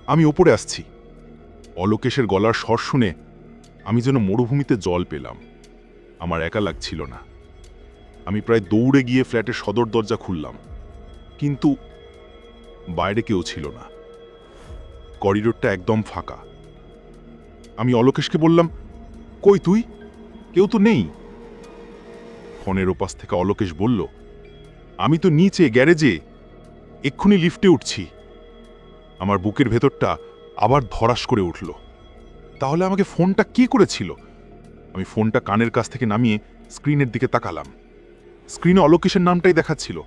আমি ওপরে আসছি। অলোকেশের গলার স্বর শুনে আমি যেন মরুভূমিতে জল পেলাম। আমার একা লাগছিল না। আমি প্রায় দৌড়ে গিয়ে ফ্ল্যাটের সদর দরজা খুললাম, কিন্তু বাইরে কেউ ছিল না। করিডোরটা একদম ফাঁকা। আমি অলোকেশকে বললাম, কই তুই? কেউ তো নেই। ফোনের ওপাশ থেকে অলোকেশ বলল, আমি তো নিচে গ্যারেজে, এক্ষুনি লিফটে উঠছি। আমার বুকের ভেতরটা আবার ধরাস করে উঠল। তাহলে আমাকে ফোনটা কে করেছিল? আমি ফোনটা কানের কাছ থেকে নামিয়ে স্ক্রিনের দিকে তাকালাম। স্ক্রিনে অলোকেশের নামটাই দেখাচ্ছিল,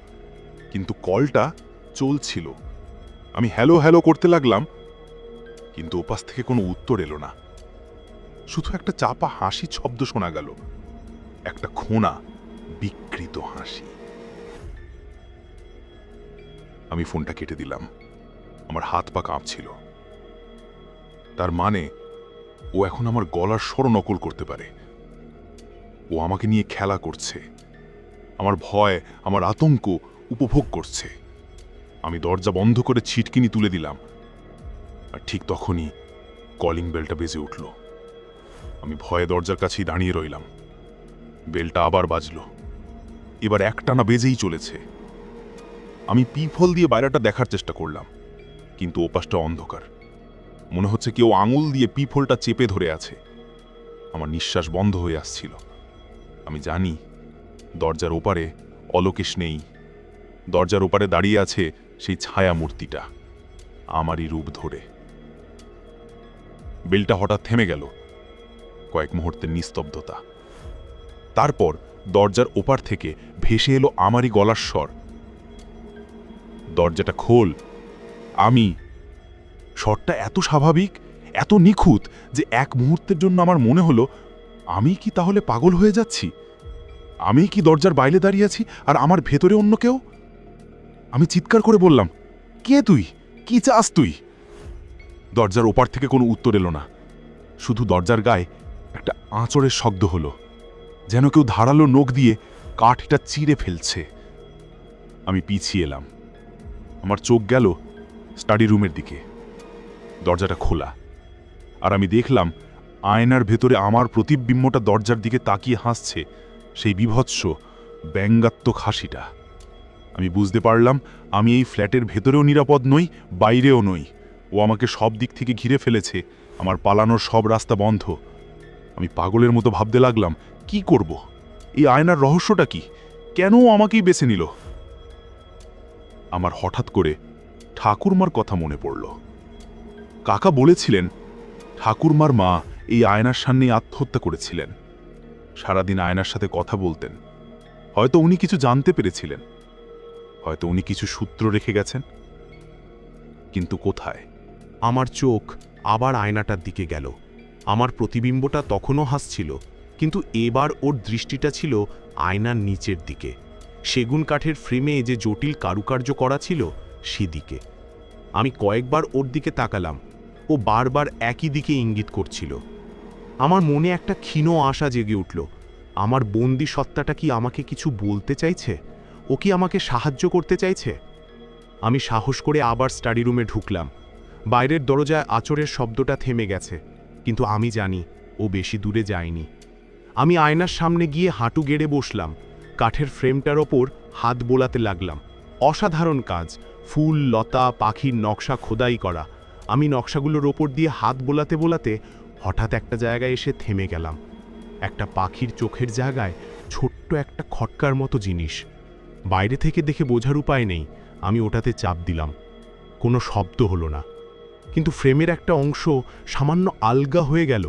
কিন্তু কলটা চলছিল। আমি হ্যালো হ্যালো করতে লাগলাম, কিন্তু ওপাশ থেকে কোনো উত্তর এলো না। শুধু একটা চাপা হাসির শব্দ শোনা গেল, একটা খোনা বিকৃত হাসি। আমি ফোনটা কেটে দিলাম। আমার হাত পা কাঁপছিল। তার মানে ও এখন আমার গলার স্বর নকল করতে পারে। ও আমাকে নিয়ে খেলা করছে, আমার ভয়, আমার আতঙ্ক উপভোগ করছে। আমি দরজা বন্ধ করে ছিটকিনি তুলে দিলাম, আর ঠিক তখনই কলিং বেলটা বেজে উঠল। আমি ভয়ে দরজার কাছেই দাঁড়িয়ে রইলাম। বেলটা আবার বাজল, এবার একটানা বেজেই চলেছে। আমি পিফল দিয়ে বাইরেটা দেখার চেষ্টা করলাম, কিন্তু ওপাশটা অন্ধকার। মনে হচ্ছে কেউ আঙুল দিয়ে পিফলটা চেপে ধরে আছে। আমার নিঃশ্বাস বন্ধ হয়ে আসছিল। আমি জানি দরজার ওপারে অলোকেশ নেই। দরজার ওপারে দাঁড়িয়ে আছে সেই ছায়া মূর্তিটা, আমারই রূপ ধরে। বেলটা হঠাৎ থেমে গেল। কয়েক মুহূর্তের নিস্তব্ধতা। তারপর দরজার ওপার থেকে ভেসে এলো আমারই গলার স্বর, দরজাটা খোল। আমি। স্বরটা এত স্বাভাবিক, এত নিখুঁত যে এক মুহূর্তের জন্য আমার মনে হলো, আমি কি তাহলে পাগল হয়ে যাচ্ছি? আমি কি দরজার বাইরে দাঁড়িয়ে আছি আর আমার ভেতরে অন্য কেউ? আমি চিৎকার করে বললাম, কে তুই? কি চাস তুই? দরজার ওপার থেকে কোনো উত্তর এলো না। শুধু দরজার গায়ে একটা আঁচড়ের শব্দ হলো, যেন কেউ ধারালো নখ দিয়ে কাঠটা চিরে ফেলছে। আমি পিছিয়ে এলাম। আমার চোখ গেল স্টাডি রুমের দিকে। দরজাটা খোলা, আর আমি দেখলাম আয়নার ভেতরে আমার প্রতিবিম্বটা দরজার দিকে তাকিয়ে হাসছে, সেই বিভৎস ব্যঙ্গাত্মক হাসিটা। আমি বুঝতে পারলাম আমি এই ফ্ল্যাটের ভেতরেও নিরাপদ নই, বাইরেও নই। ও আমাকে সব দিক থেকে ঘিরে ফেলেছে, আমার পালানোর সব রাস্তা বন্ধ। আমি পাগলের মতো ভাবতে লাগলাম, কি করব? এই আয়নার রহস্যটা কি? কেন ও আমাকেই বেছে নিল? আমার হঠাৎ করে ঠাকুরমার কথা মনে পড়ল। কাকা বলেছিলেন ঠাকুরমার মা এই আয়নার সামনে আত্মহত্যা করেছিলেন। সারাদিন আয়নার সাথে কথা বলতেন। হয়তো উনি কিছু জানতে পেরেছিলেন, হয়তো উনি কিছু সূত্র রেখে গেছেন, কিন্তু কোথায়? আমার চোখ আবার আয়নাটার দিকে গেল। আমার প্রতিবিম্বটা তখনও হাসছিল, কিন্তু এবার ওর দৃষ্টিটা ছিল আয়নার নিচের দিকে। সেগুন কাঠের ফ্রেমে যে জটিল কারুকার্য করা ছিল সেদিকে। আমি কয়েকবার ওর দিকে তাকালাম। ও বারবার একই দিকে ইঙ্গিত করছিল। আমার মনে একটা ক্ষীণ আশা জেগে উঠল। আমার বন্দি সত্তাটা কি আমাকে কিছু বলতে চাইছে? ও কি আমাকে সাহায্য করতে চাইছে? আমি সাহস করে আবার স্টাডি রুমে ঢুকলাম। বাইরের দরজায় আঁচড়ের শব্দটা থেমে গেছে, কিন্তু আমি জানি ও বেশি দূরে যায়নি। আমি আয়নার সামনে গিয়ে হাঁটু গেড়ে বসলাম। কাঠের ফ্রেমটার ওপর হাত বোলাতে লাগলাম। অসাধারণ কাজ, ফুল, লতা, পাখির নকশা খোদাই করা। আমি নকশাগুলোর ওপর দিয়ে হাত বোলাতে বোলাতে হঠাৎ একটা জায়গায় এসে থেমে গেলাম। একটা পাখির চোখের জায়গায় ছোট্ট একটা খটকার মতো জিনিস। বাইরে থেকে দেখে বোঝার উপায় নেই। আমি ওটাতে চাপ দিলাম। কোনো শব্দ হলো না, কিন্তু ফ্রেমের একটা অংশ সামান্য আলগা হয়ে গেল।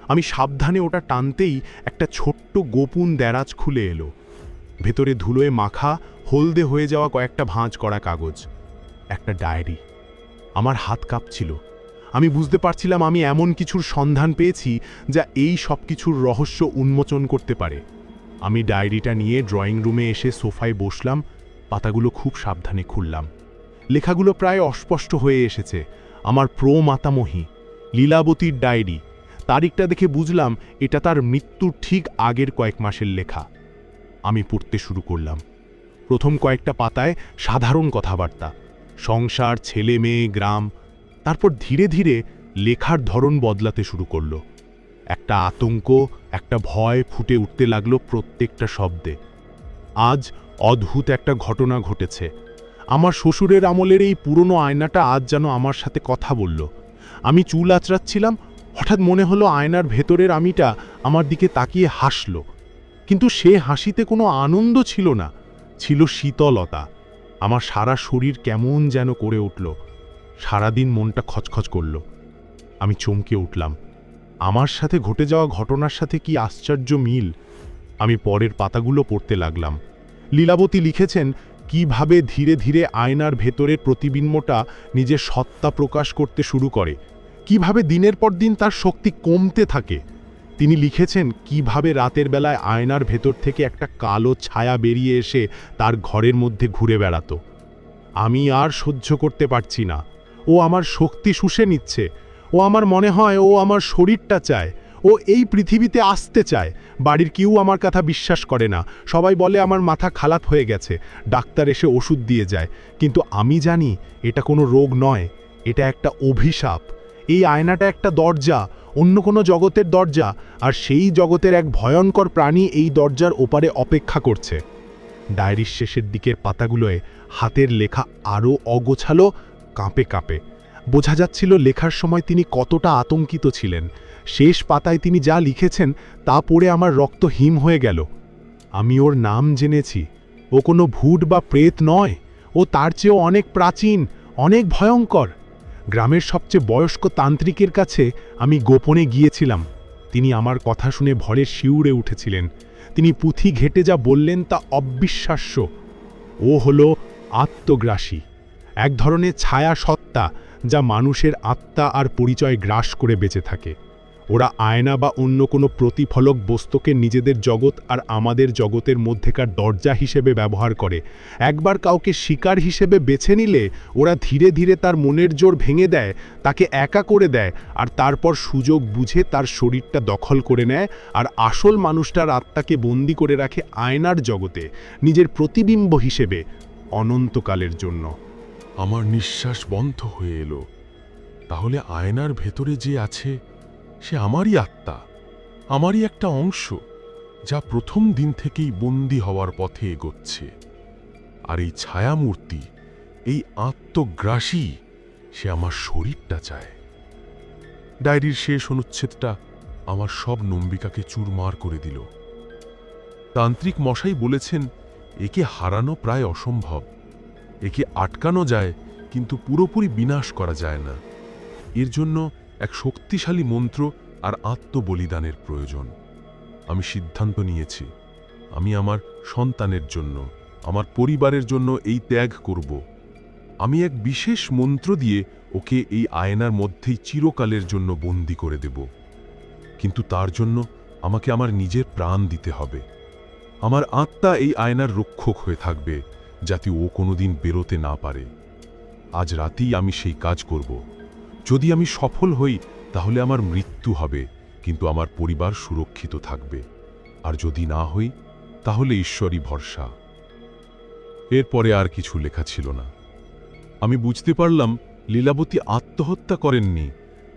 আমি সাবধানে ওটা টানতেই একটা ছোট্ট গোপন দেরাজ খুলে এলো। ভেতরে ধুলোয় মাখা, হলদে হয়ে যাওয়া কয়েকটা ভাঁজ করা কাগজ, একটা ডায়েরি। আমার হাত কাঁপছিল। আমি বুঝতে পারছিলাম আমি এমন কিছুর সন্ধান পেয়েছি যা এই সব কিছুর রহস্য উন্মোচন করতে পারে। আমি ডায়েরিটা নিয়ে ড্রয়িং রুমে এসে সোফায় বসলাম। পাতাগুলো খুব সাবধানে খুললাম। লেখাগুলো প্রায় অস্পষ্ট হয়ে এসেছে। আমার মাতামহী লীলাবতীর ডায়েরি। তারিখটা দেখে বুঝলাম এটা তার মৃত্যুর ঠিক আগের কয়েক মাসের লেখা। আমি পড়তে শুরু করলাম। প্রথম কয়েকটা পাতায় সাধারণ কথাবার্তা, সংসার, ছেলে মেয়ে, গ্রাম। তারপর ধীরে ধীরে লেখার ধরন বদলাতে শুরু করলো। একটা আতঙ্ক, একটা ভয় ফুটে উঠতে লাগলো প্রত্যেকটা শব্দে। আজ অদ্ভুত একটা ঘটনা ঘটেছে। আমার শ্বশুরের আমলের এই পুরনো আয়নাটা আজ যেন আমার সাথে কথা বলল। আমি চুল আঁচড়াচ্ছিলাম, হঠাৎ মনে হলো আয়নার ভেতরের আমিটা আমার দিকে তাকিয়ে হাসল। কিন্তু সে হাসিতে কোনো আনন্দ ছিল না, ছিল শীতলতা। আমার সারা শরীর কেমন যেন করে উঠল। সারাদিন মনটা খচখচ করল। আমি চমকে উঠলাম। আমার সাথে ঘটে যাওয়া ঘটনার সাথে কি আশ্চর্য মিল! আমি পরের পাতাগুলো পড়তে লাগলাম। লীলাবতী লিখেছেন, কিভাবে ধীরে ধীরে আয়নার ভেতরের প্রতিবিম্বটা নিজের সত্তা প্রকাশ করতে শুরু করে, কিভাবে দিনের পর দিন তার শক্তি কমতে থাকে। তিনি লিখেছেন কিভাবে রাতের বেলায় আয়নার ভেতর থেকে একটা কালো ছায়া বেরিয়ে এসে তার ঘরের মধ্যে ঘুরে বেড়াতো। আমি আর সহ্য করতে পারছি না। ও আমার শক্তি শুষে নিচ্ছে। ও আমার মনে হয় ও আমার শরীরটা চায়। ও এই পৃথিবীতে আসতে চায়। বাড়ির কেউ আমার কথা বিশ্বাস করে না। সবাই বলে আমার মাথা খারাপ হয়ে গেছে, ডাক্তার এসে ওষুধ দিয়ে যায়। কিন্তু আমি জানি এটা কোনো রোগ নয়, এটা একটা অভিশাপ। এই আয়নাটা একটা দরজা, অন্য কোনো জগতের দরজা, আর সেই জগতের এক ভয়ঙ্কর প্রাণী এই দরজার ওপারে অপেক্ষা করছে। ডায়েরির শেষের দিকের পাতাগুলোয় হাতের লেখা আরও অগোছালো, কাঁপে কাঁপে। বোঝা যাচ্ছিল লেখার সময় তিনি কতটা আতঙ্কিত ছিলেন। শেষ পাতায় তিনি যা লিখেছেন তা পড়ে আমার রক্ত হিম হয়ে গেল। আমি ওর নাম জেনেছি। ও কোনো ভূত বা প্রেত নয়, ও তার চেয়েও অনেক প্রাচীন, অনেক ভয়ঙ্কর। গ্রামের সবচেয়ে বয়স্ক তান্ত্রিকের কাছে আমি গোপনে গিয়েছিলাম। তিনি আমার কথা শুনে ভয়ে শিউরে উঠেছিলেন। তিনি পুঁথি ঘেঁটে যা বললেন তা অবিশ্বাস্য। ও হলো আত্মগ্রাসী, এক ধরনের ছায়া সত্তা যা মানুষের আত্মা আর পরিচয় গ্রাস করে বেঁচে থাকে। ওরা আয়না বা অন্য কোনো প্রতিফলক বস্তুকে নিজেদের জগৎ আর আমাদের জগতের মধ্যেকার দরজা হিসেবে ব্যবহার করে। একবার কাউকে শিকার হিসেবে বেছে নিলে ওরা ধীরে ধীরে তার মনের জোর ভেঙে দেয়, তাকে একা করে দেয়, আর তারপর সুযোগ বুঝে তার শরীরটা দখল করে নেয়, আর আসল মানুষটার আত্মাকে বন্দি করে রাখে আয়নার জগতে, নিজের প্রতিবিম্ব হিসেবে, অনন্তকালের জন্য। আমার নিঃশ্বাস বন্ধ হয়ে এলো। তাহলে আয়নার ভেতরে যে আছে সে আমারই আত্মা, আমারই একটা অংশ, যা প্রথম দিন থেকেই বন্দী হওয়ার পথে এগোচ্ছে। আর এই ছায়ামূর্তি, এই আত্মগ্রাসী, সে আমার শরীরটা চায়। ডায়েরির শেষ অনুচ্ছেদটা আমার সব নম্বিকাকে চুরমার করে দিল। তান্ত্রিক মশাই বলেছেন একে হারানো প্রায় অসম্ভব। একে আটকানো যায়, কিন্তু পুরোপুরি বিনাশ করা যায় না। এর জন্য এক শক্তিশালী মন্ত্র আর আত্মবলিদানের প্রয়োজন। আমি সিদ্ধান্ত নিয়েছি, আমি আমার সন্তানের জন্য, আমার পরিবারের জন্য এই ত্যাগ করব। আমি এক বিশেষ মন্ত্র দিয়ে ওকে এই আয়নার মধ্যেই চিরকালের জন্য বন্দী করে দেব। কিন্তু তার জন্য আমাকে আমার নিজের প্রাণ দিতে হবে। আমার আত্মা এই আয়নার রক্ষক হয়ে থাকবে, যাতে ও কোনোদিন বেরোতে না পারে। আজ রাতেই আমি সেই কাজ করব। যদি আমি সফল হই তাহলে আমার মৃত্যু হবে, কিন্তু আমার পরিবার সুরক্ষিত থাকবে। আর যদি না হই তাহলে ঈশ্বরই ভরসা। এরপরে আর কিছু লেখা ছিল না। আমি বুঝতে পারলাম লীলাবতী আত্মহত্যা করেননি,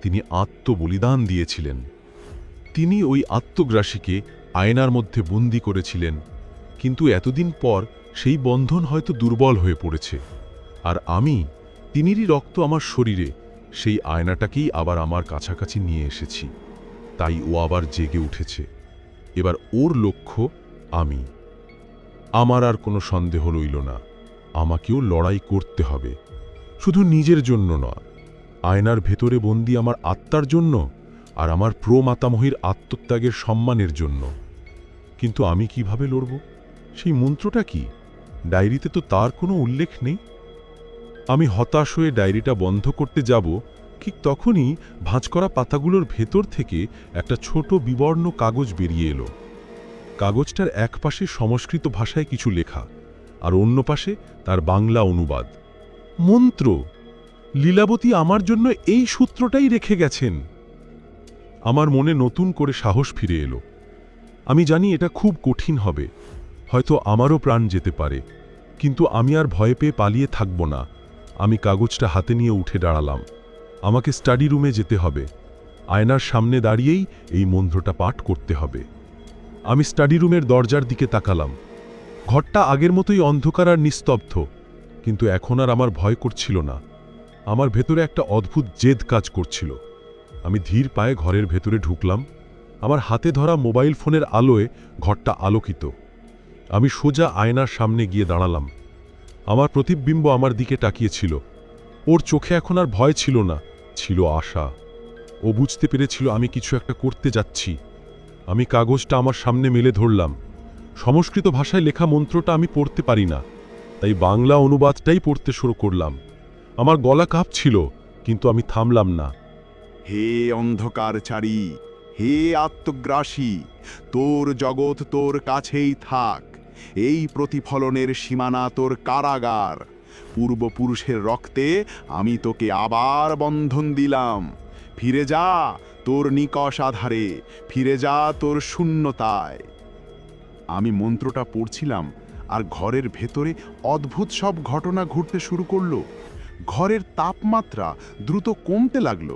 তিনি আত্মবলিদান দিয়েছিলেন। তিনি ওই আত্মগ্রাসীকে আয়নার মধ্যে বন্দী করেছিলেন, কিন্তু এতদিন পর সেই বন্ধন হয়তো দুর্বল হয়ে পড়েছে। আর আমি, তিনিরই রক্ত আমার শরীরে, সেই আয়নাটাকেই আবার আমার কাছাকাছি নিয়ে এসেছি। তাই ও আবার জেগে উঠেছে। এবার ওর লক্ষ্য আমি। আমার আর কোনো সন্দেহ রইল না, আমাকেও লড়াই করতে হবে। শুধু নিজের জন্য নয়, আয়নার ভেতরে বন্দী আমার আত্মার জন্য, আর আমার প্রমাতামহীর আত্মত্যাগের সম্মানের জন্য। কিন্তু আমি কিভাবে লড়ব? সেই মন্ত্রটা কি? ডায়েরিতে তো তার কোনো উল্লেখ নেই। আমি হতাশ হয়ে ডায়েরিটা বন্ধ করতে যাব, ঠিক তখনই ভাঁজ করা পাতাগুলোর ভেতর থেকে একটা ছোট বিবর্ণ কাগজ বেরিয়ে এলো। কাগজটার এক পাশে সংস্কৃত ভাষায় কিছু লেখা, আর অন্য পাশে তার বাংলা অনুবাদ। মন্ত্র! লীলাবতী আমার জন্য এই সূত্রটাই রেখে গেছেন। আমার মনে নতুন করে সাহস ফিরে এলো। আমি জানি এটা খুব কঠিন হবে, হয়তো আমারও প্রাণ যেতে পারে, কিন্তু আমি আর ভয় পেয়ে পালিয়ে থাকব না। আমি কাগজটা হাতে নিয়ে উঠে দাঁড়ালাম। আমাকে স্টাডি রুমে যেতে হবে। আয়নার সামনে দাঁড়িয়েই এই মন্ত্রটা পাঠ করতে হবে। আমি স্টাডি রুমের দরজার দিকে তাকালাম। ঘরটা আগের মতোই অন্ধকার আর নিস্তব্ধ, কিন্তু এখন আর আমার ভয় করছিল না। আমার ভেতরে একটা অদ্ভুত জেদ কাজ করছিল। আমি ধীর পায়ে ঘরের ভেতরে ঢুকলাম। আমার হাতে ধরা মোবাইল ফোনের আলোয় ঘরটা আলোকিত। আমি সোজা আয়নার সামনে গিয়ে দাঁড়ালাম। আমার প্রতিবিম্ব আমার দিকে তাকিয়েছিল। ওর চোখে এখন আর ভয় ছিল না, ছিল আশা। ও বুঝতে পেরেছিল আমি কিছু একটা করতে যাচ্ছি। আমি কাগজটা আমার সামনে মেলে ধরলাম। সংস্কৃত ভাষায় লেখা মন্ত্রটা আমি পড়তে পারি না, তাই বাংলা অনুবাদটাই পড়তে শুরু করলাম। আমার গলা কাঁপছিল, কিন্তু আমি থামলাম না। হে অন্ধকারচারী, হে আত্মগ্রাসী, তোর জগৎ তোর কাছেই থাক। এই প্রতিফলনের সীমানা তোর কারাগার। পূর্বপুরুষের রক্তে আমি তোকে আবার বন্ধন দিলাম। ফিরে যা তোর নিকষ আধারে, ফিরে যা তোর শূন্যতায়। আমি মন্ত্রটা পড়ছিলাম, আর ঘরের ভেতরে অদ্ভুত সব ঘটনা ঘটতে শুরু করলো। ঘরের তাপমাত্রা দ্রুত কমতে লাগলো।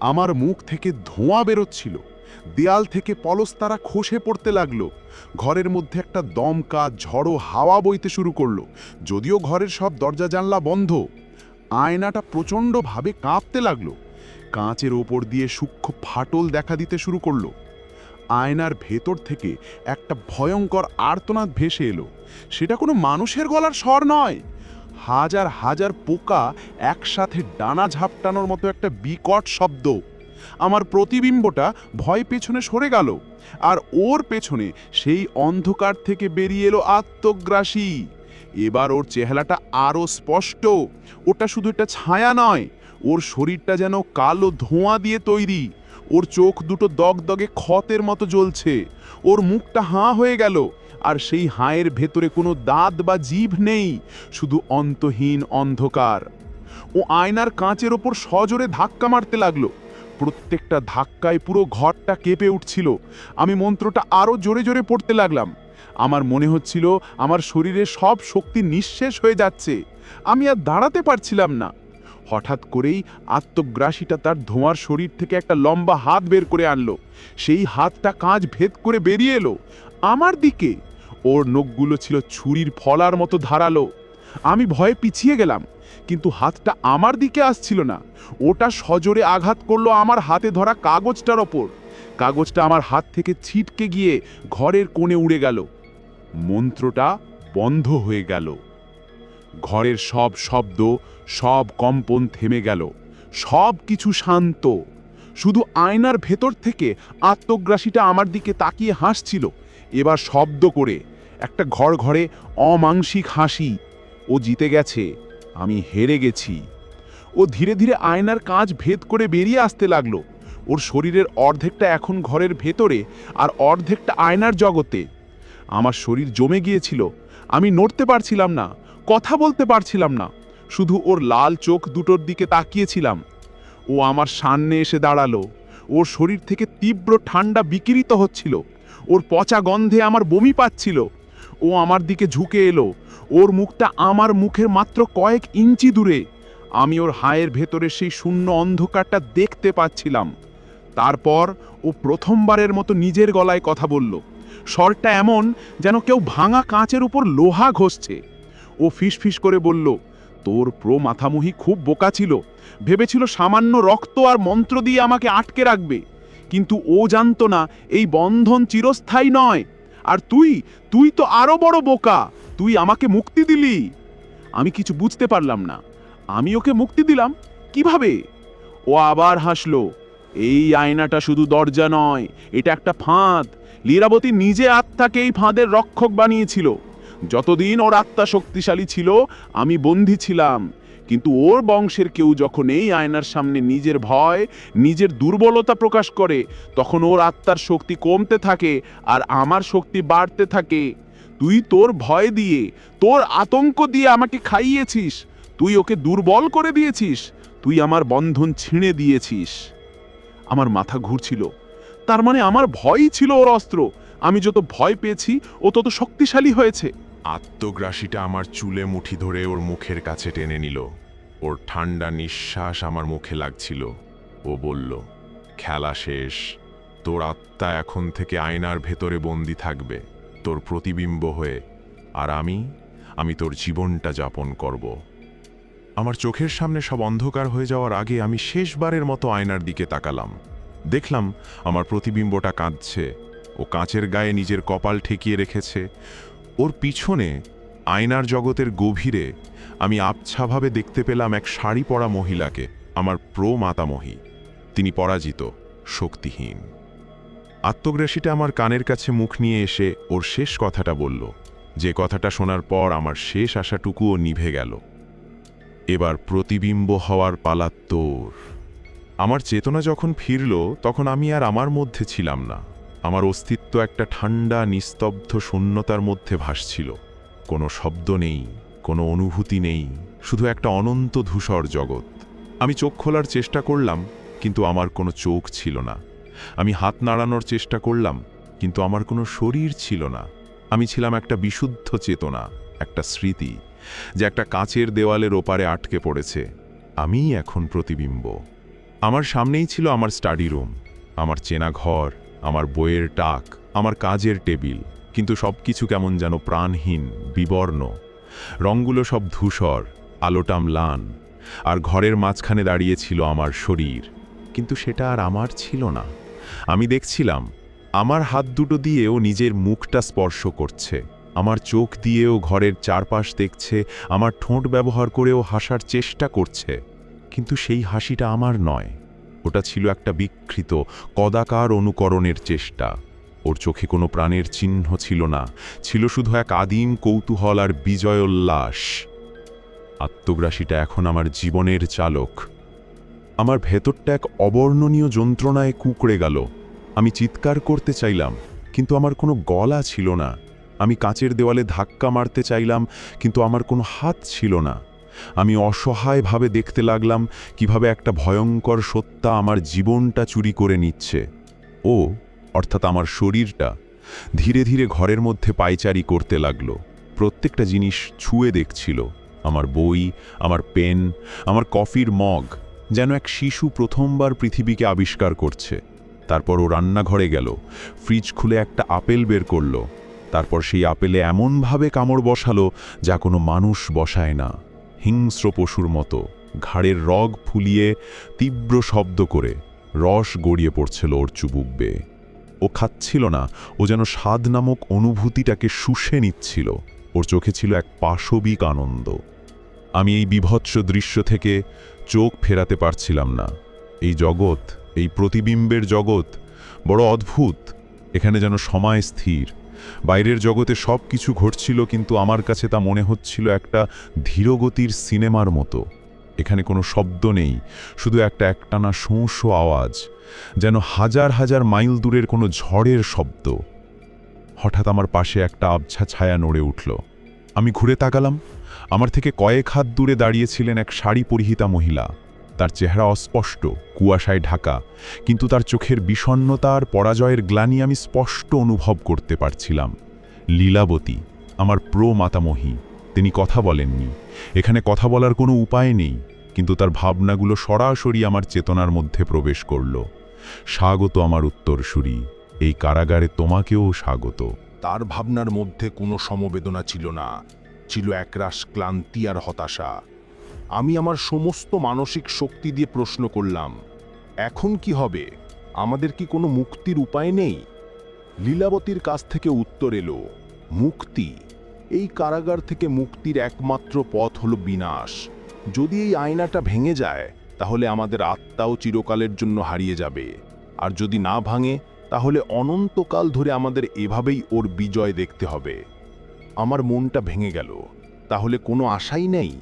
আমার মুখ থেকে ধোঁয়া বেরোচ্ছিল। দেয়াল থেকে পলস্তারা খসে পড়তে লাগলো। ঘরের মধ্যে একটা দমকা ঝড়ো হাওয়া বইতে শুরু করলো, যদিও ঘরের সব দরজা জানলা বন্ধ। আয়নাটা প্রচণ্ডভাবে কাঁপতে লাগলো। কাঁচের ওপর দিয়ে সূক্ষ্ম ফাটল দেখা দিতে শুরু করলো। আয়নার ভেতর থেকে একটা ভয়ঙ্কর আর্তনাদ ভেসে এলো। সেটা কোনো মানুষের গলার স্বর নয়, হাজার হাজার পোকা একসাথে ডানা ঝাপটানোর মতো একটা বিকট শব্দ। আমার প্রতিবিম্বটা ভয় পেছনে সরে গেল, আর ওর পেছনে সেই অন্ধকার থেকে বেরিয়ে এলো আত্মগ্রাসী। এবার ওর চেহারাটা আরও স্পষ্ট। ওটা শুধু একটা ছায়া নয়, ওর শরীরটা যেন কালো ধোঁয়া দিয়ে তৈরি। ওর চোখ দুটো দগদগে ক্ষতের মতো জ্বলছে। ওর মুখটা হাঁ হয়ে গেল, আর সেই হাঁয়ের ভেতরে কোনো দাঁত বা জিভ নেই, শুধু অন্তহীন অন্ধকার। ও আয়নার কাঁচের ওপর সজোরে ধাক্কা মারতে লাগলো। প্রত্যেকটা ধাক্কায় পুরো ঘরটা কেঁপে উঠছিল। আমি মন্ত্রটা আরও জোরে জোরে পড়তে লাগলাম। আমার মনে হচ্ছিল আমার শরীরে সব শক্তি নিঃশেষ হয়ে যাচ্ছে। আমি আর দাঁড়াতে পারছিলাম না। হঠাৎ করেই আত্মগ্রাসীটা তার ধোঁয়ার শরীর থেকে একটা লম্বা হাত বের করে আনলো। সেই হাতটা কাঁচ ভেদ করে বেরিয়ে এলো আমার দিকে। ওর নখগুলো ছিল ছুরির ফলার মতো ধারালো। আমি ভয়ে পিছিয়ে গেলাম, কিন্তু হাতটা আমার দিকে আসছিল না। ওটা সজোরে আঘাত করলো আমার হাতে ধরা কাগজটার ওপর। কাগজটা আমার হাত থেকে ছিটকে গিয়ে ঘরের কোণে উড়ে গেল। মন্ত্রটা বন্ধ হয়ে গেল। ঘরের সব শব্দ, সব কম্পন থেমে গেল। সব কিছু শান্ত। শুধু আয়নার ভেতর থেকে আত্মগ্রাসীটা আমার দিকে তাকিয়ে হাসছিল, এবার শব্দ করে, একটা ঘর ঘরে অমাংসিক হাসি। ও জিতে গেছে, আমি হেরে গেছি। ও ধীরে ধীরে আয়নার কাঁচ ভেদ করে বেরিয়ে আসতে লাগলো। ওর শরীরের অর্ধেকটা এখন ঘরের ভেতরে, আর অর্ধেকটা আয়নার জগতে। আমার শরীর জমে গিয়েছিল। আমি নড়তে পারছিলাম না, কথা বলতে পারছিলাম না, শুধু ওর লাল চোখ দুটোর দিকে তাকিয়েছিলাম। ও আমার সামনে এসে দাঁড়ালো। ওর শরীর থেকে তীব্র ঠান্ডা বিকিরিত হচ্ছিল। ওর পচা গন্ধে আমার বমি পাচ্ছিল। ও আমার দিকে ঝুঁকে এলো। ওর মুখটা আমার মুখের মাত্র কয়েক ইঞ্চি দূরে। আমি ওর হায়ের ভেতরে সেই শূন্য অন্ধকারটা দেখতে পাচ্ছিলাম। তারপর ও প্রথমবারের মতো নিজের গলায় কথা বলল। স্বরটা এমন যেন কেউ ভাঙা কাঁচের উপর লোহা ঘষছে। ও ফিসফিস করে বলল, তোর মাথামুহি খুব বোকা ছিল। ভেবেছিল সামান্য রক্ত আর মন্ত্র দিয়ে আমাকে আটকে রাখবে, কিন্তু ও জানতো না এই বন্ধন চিরস্থায়ী নয়। আর তুই তো আরো বড় বোকা। তুই আমাকে মুক্তি দিলি। আমি কিছু বুঝতে পারলাম না। আমি ওকে মুক্তি দিলাম কিভাবে? ও আবার হাসলো। এই আয়নাটা শুধু দরজা নয়, এটা একটা ফাঁদ। লীলাবতী নিজে আত্মাকে এই ফাঁদের রক্ষক বানিয়েছিল। যতদিন ওর আত্মা শক্তিশালী ছিল, আমি বন্দী ছিলাম। কিন্তু ওর বংশের কেউ যখন এই আয়নার সামনে নিজের ভয়, নিজের দুর্বলতা প্রকাশ করে, তখন ওর আত্মার শক্তি কমতে থাকে আর আমার শক্তি বাড়তে থাকে। তুই তোর ভয় দিয়ে, তোর আতঙ্ক দিয়ে আমাকে খাইয়েছিস। তুই ওকে দুর্বল করে দিয়েছিস। তুই আমার বন্ধন ছিঁড়ে দিয়েছিস। আমার মাথা ঘুরছিল। তার মানে আমার ভয়ই ছিল ওর অস্ত্র। আমি যত ভয় পেয়েছি, ও তত শক্তিশালী হয়েছে। আত্মগ্রাসীটা আমার চুলে মুঠি ধরে ওর মুখের কাছে টেনে নিল। ওর ঠান্ডা নিঃশ্বাস আমার মুখে লাগছিল। ও বলল, খেলা শেষ। তোর আত্মা এখন থেকে আয়নার ভেতরে বন্দি থাকবে, তোর প্রতিবিম্ব হয়ে। আর আমি তোর জীবনটা যাপন করব। আমার চোখের সামনে সব অন্ধকার হয়ে যাওয়ার আগে আমি শেষবারের মতো আয়নার দিকে তাকালাম। দেখলাম আমার প্রতিবিম্বটা কাঁদছে। ও কাঁচের গায়ে নিজের কপাল ঠেকিয়ে রেখেছে। ওর পিছনে আয়নার জগতের গভীরে আমি আবছাভাবে দেখতে পেলাম এক শাড়ি পরা মহিলাকে, আমার মাতামহী। তিনি পরাজিত, শক্তিহীন। আত্মগ্রাসীটা আমার কানের কাছে মুখ নিয়ে এসে ওর শেষ কথাটা বলল, যে কথাটা শোনার পর আমার শেষ আশাটুকুও নিভে গেল। এবার প্রতিবিম্ব হওয়ার পালা তোর। আমার চেতনা যখন ফিরল তখন আমি আর আমার মধ্যে ছিলাম না। আমার অস্তিত্ব একটা ঠান্ডা নিস্তব্ধ শূন্যতার মধ্যে ভাসছিল। কোনো শব্দ নেই, কোনো অনুভূতি নেই, শুধু একটা অনন্ত ধূসর জগৎ। আমি চোখ খোলার চেষ্টা করলাম, কিন্তু আমার কোনো চোখ ছিল না। আমি হাত নাড়ানোর চেষ্টা করলাম, কিন্তু আমার কোনো শরীর ছিল না। আমি ছিলাম একটা বিশুদ্ধ চেতনা, একটা স্মৃতি, যে একটা কাঁচের দেওয়ালের ওপারে আটকে পড়েছে। আমিই এখন প্রতিবিম্ব। আমার সামনেই ছিল আমার স্টাডি রুম, আমার চেনা ঘর, আমার বইয়ের টাক, আমার কাজের টেবিল, কিন্তু সব কিছু কেমন যেন প্রাণহীন, বিবর্ণ। রঙগুলো সব ধূসর, আলোটা ম্লান, আর ঘরের মাঝখানে দাঁড়িয়ে ছিল আমার শরীর, কিন্তু সেটা আর আমার ছিল না। আমি দেখছিলাম আমার হাত দুটো দিয়েও নিজের মুখটা স্পর্শ করছে, আমার চোখ দিয়েও ঘরের চারপাশ দেখছে, আমার ঠোঁট ব্যবহার করেও হাসার চেষ্টা করছে, কিন্তু সেই হাসিটা আমার নয়। ওটা ছিল একটা বিকৃত, কদাকার অনুকরণের চেষ্টা। ওর চোখে কোনো প্রাণের চিহ্ন ছিল না, ছিল শুধু এক আদিম কৌতূহল আর বিজয়োল্লাস। আত্মগ্রাসীটা এখন আমার জীবনের চালক। আমার ভেতরটা এক অবর্ণনীয় যন্ত্রণায় কুঁকড়ে গেল। আমি চিৎকার করতে চাইলাম, কিন্তু আমার কোনো গলা ছিল না। আমি কাঁচের দেওয়ালে ধাক্কা মারতে চাইলাম, কিন্তু আমার কোনো হাত ছিল না। আমি অসহায়ভাবে দেখতে লাগলাম কিভাবে একটা ভয়ঙ্কর সত্তা আমার জীবনটা চুরি করে নিচ্ছে। ও, অর্থাৎ আমার শরীরটা, ধীরে ধীরে ঘরের মধ্যে পায়চারি করতে লাগলো। প্রত্যেকটা জিনিস ছুঁয়ে দেখছিল, আমার বই, আমার পেন, আমার কফির মগ, যেন এক শিশু প্রথমবার পৃথিবীকে আবিষ্কার করছে। তারপর ও রান্নাঘরে গেল, ফ্রিজ খুলে একটা আপেল বের করল। তারপর সেই আপেলে এমনভাবে কামড় বসালো যা কোনো মানুষ বসায় না, হিংস্র পশুর মতো, ঘাড়ের রগ ফুলিয়ে তীব্র শব্দ করে রস গড়িয়ে পড়ছিল ওর চুবুক বেয়ে। ও খাচ্ছিল না, ও যেন স্বাদ নামক অনুভূতিটাকে শুষে নিচ্ছিল। ওর চোখে ছিল এক পাশবিক আনন্দ। আমি এই বীভৎস দৃশ্য থেকে চোখ ফেরাতে পারছিলাম না। এই জগৎ, এই প্রতিবিম্বের জগৎ বড় অদ্ভুত। এখানে যেন সময় স্থির। বাইরের জগতে সব কিছু ঘটছিল, কিন্তু আমার কাছে তা মনে হচ্ছিল একটা ধীরগতির সিনেমার মতো। এখানে কোনো শব্দ নেই, শুধু একটা একটানা শোঁ শোঁ আওয়াজ, যেন হাজার হাজার মাইল দূরের কোনো ঝড়ের শব্দ। হঠাৎ আমার পাশে একটা আবছা ছায়া নড়ে উঠল। আমি ঘুরে তাকালাম। আমার থেকে কয়েক হাত দূরে দাঁড়িয়েছিলেন এক শাড়ি পরিহিতা মহিলা। তার চেহারা অস্পষ্ট, কুয়াশায় ঢাকা, কিন্তু তার চোখের বিষণ্ণতা আর পরাজয়ের গ্লানি আমি স্পষ্ট অনুভব করতে পারছিলাম। লীলাবতী, আমার মাতামহী। তিনি কথা বলেননি, এখানে কথা বলার কোনো উপায় নেই, কিন্তু তার ভাবনাগুলো সরাসরি আমার চেতনার মধ্যে প্রবেশ করল। স্বাগত আমার উত্তরসূরি, এই কারাগারে তোমাকেও স্বাগত। তার ভাবনার মধ্যে কোনো সমবেদনা ছিল না, ছিল একরাশ ক্লান্তি আর হতাশা। আমি আমার সমস্ত মানসিক শক্তি দিয়ে প্রশ্ন করলাম, এখন কি হবে? আমাদের কি কোনো মুক্তির উপায় নেই? লীলাবতীর কাছ থেকে উত্তর এলো, মুক্তি। এই কারাগার থেকে মুক্তির একমাত্র পথ হলো বিনাশ। যদি এই আয়নাটা ভেঙে যায়, তাহলে আমাদের আত্মাও চিরকালের জন্য হারিয়ে যাবে। আর যদি না ভাঙে, তাহলে অনন্তকাল ধরে আমাদের এভাবেই ওর বিজয় দেখতে হবে। আমার মনটা ভেঙে গেল। তাহলে কোনো আশাই নেই?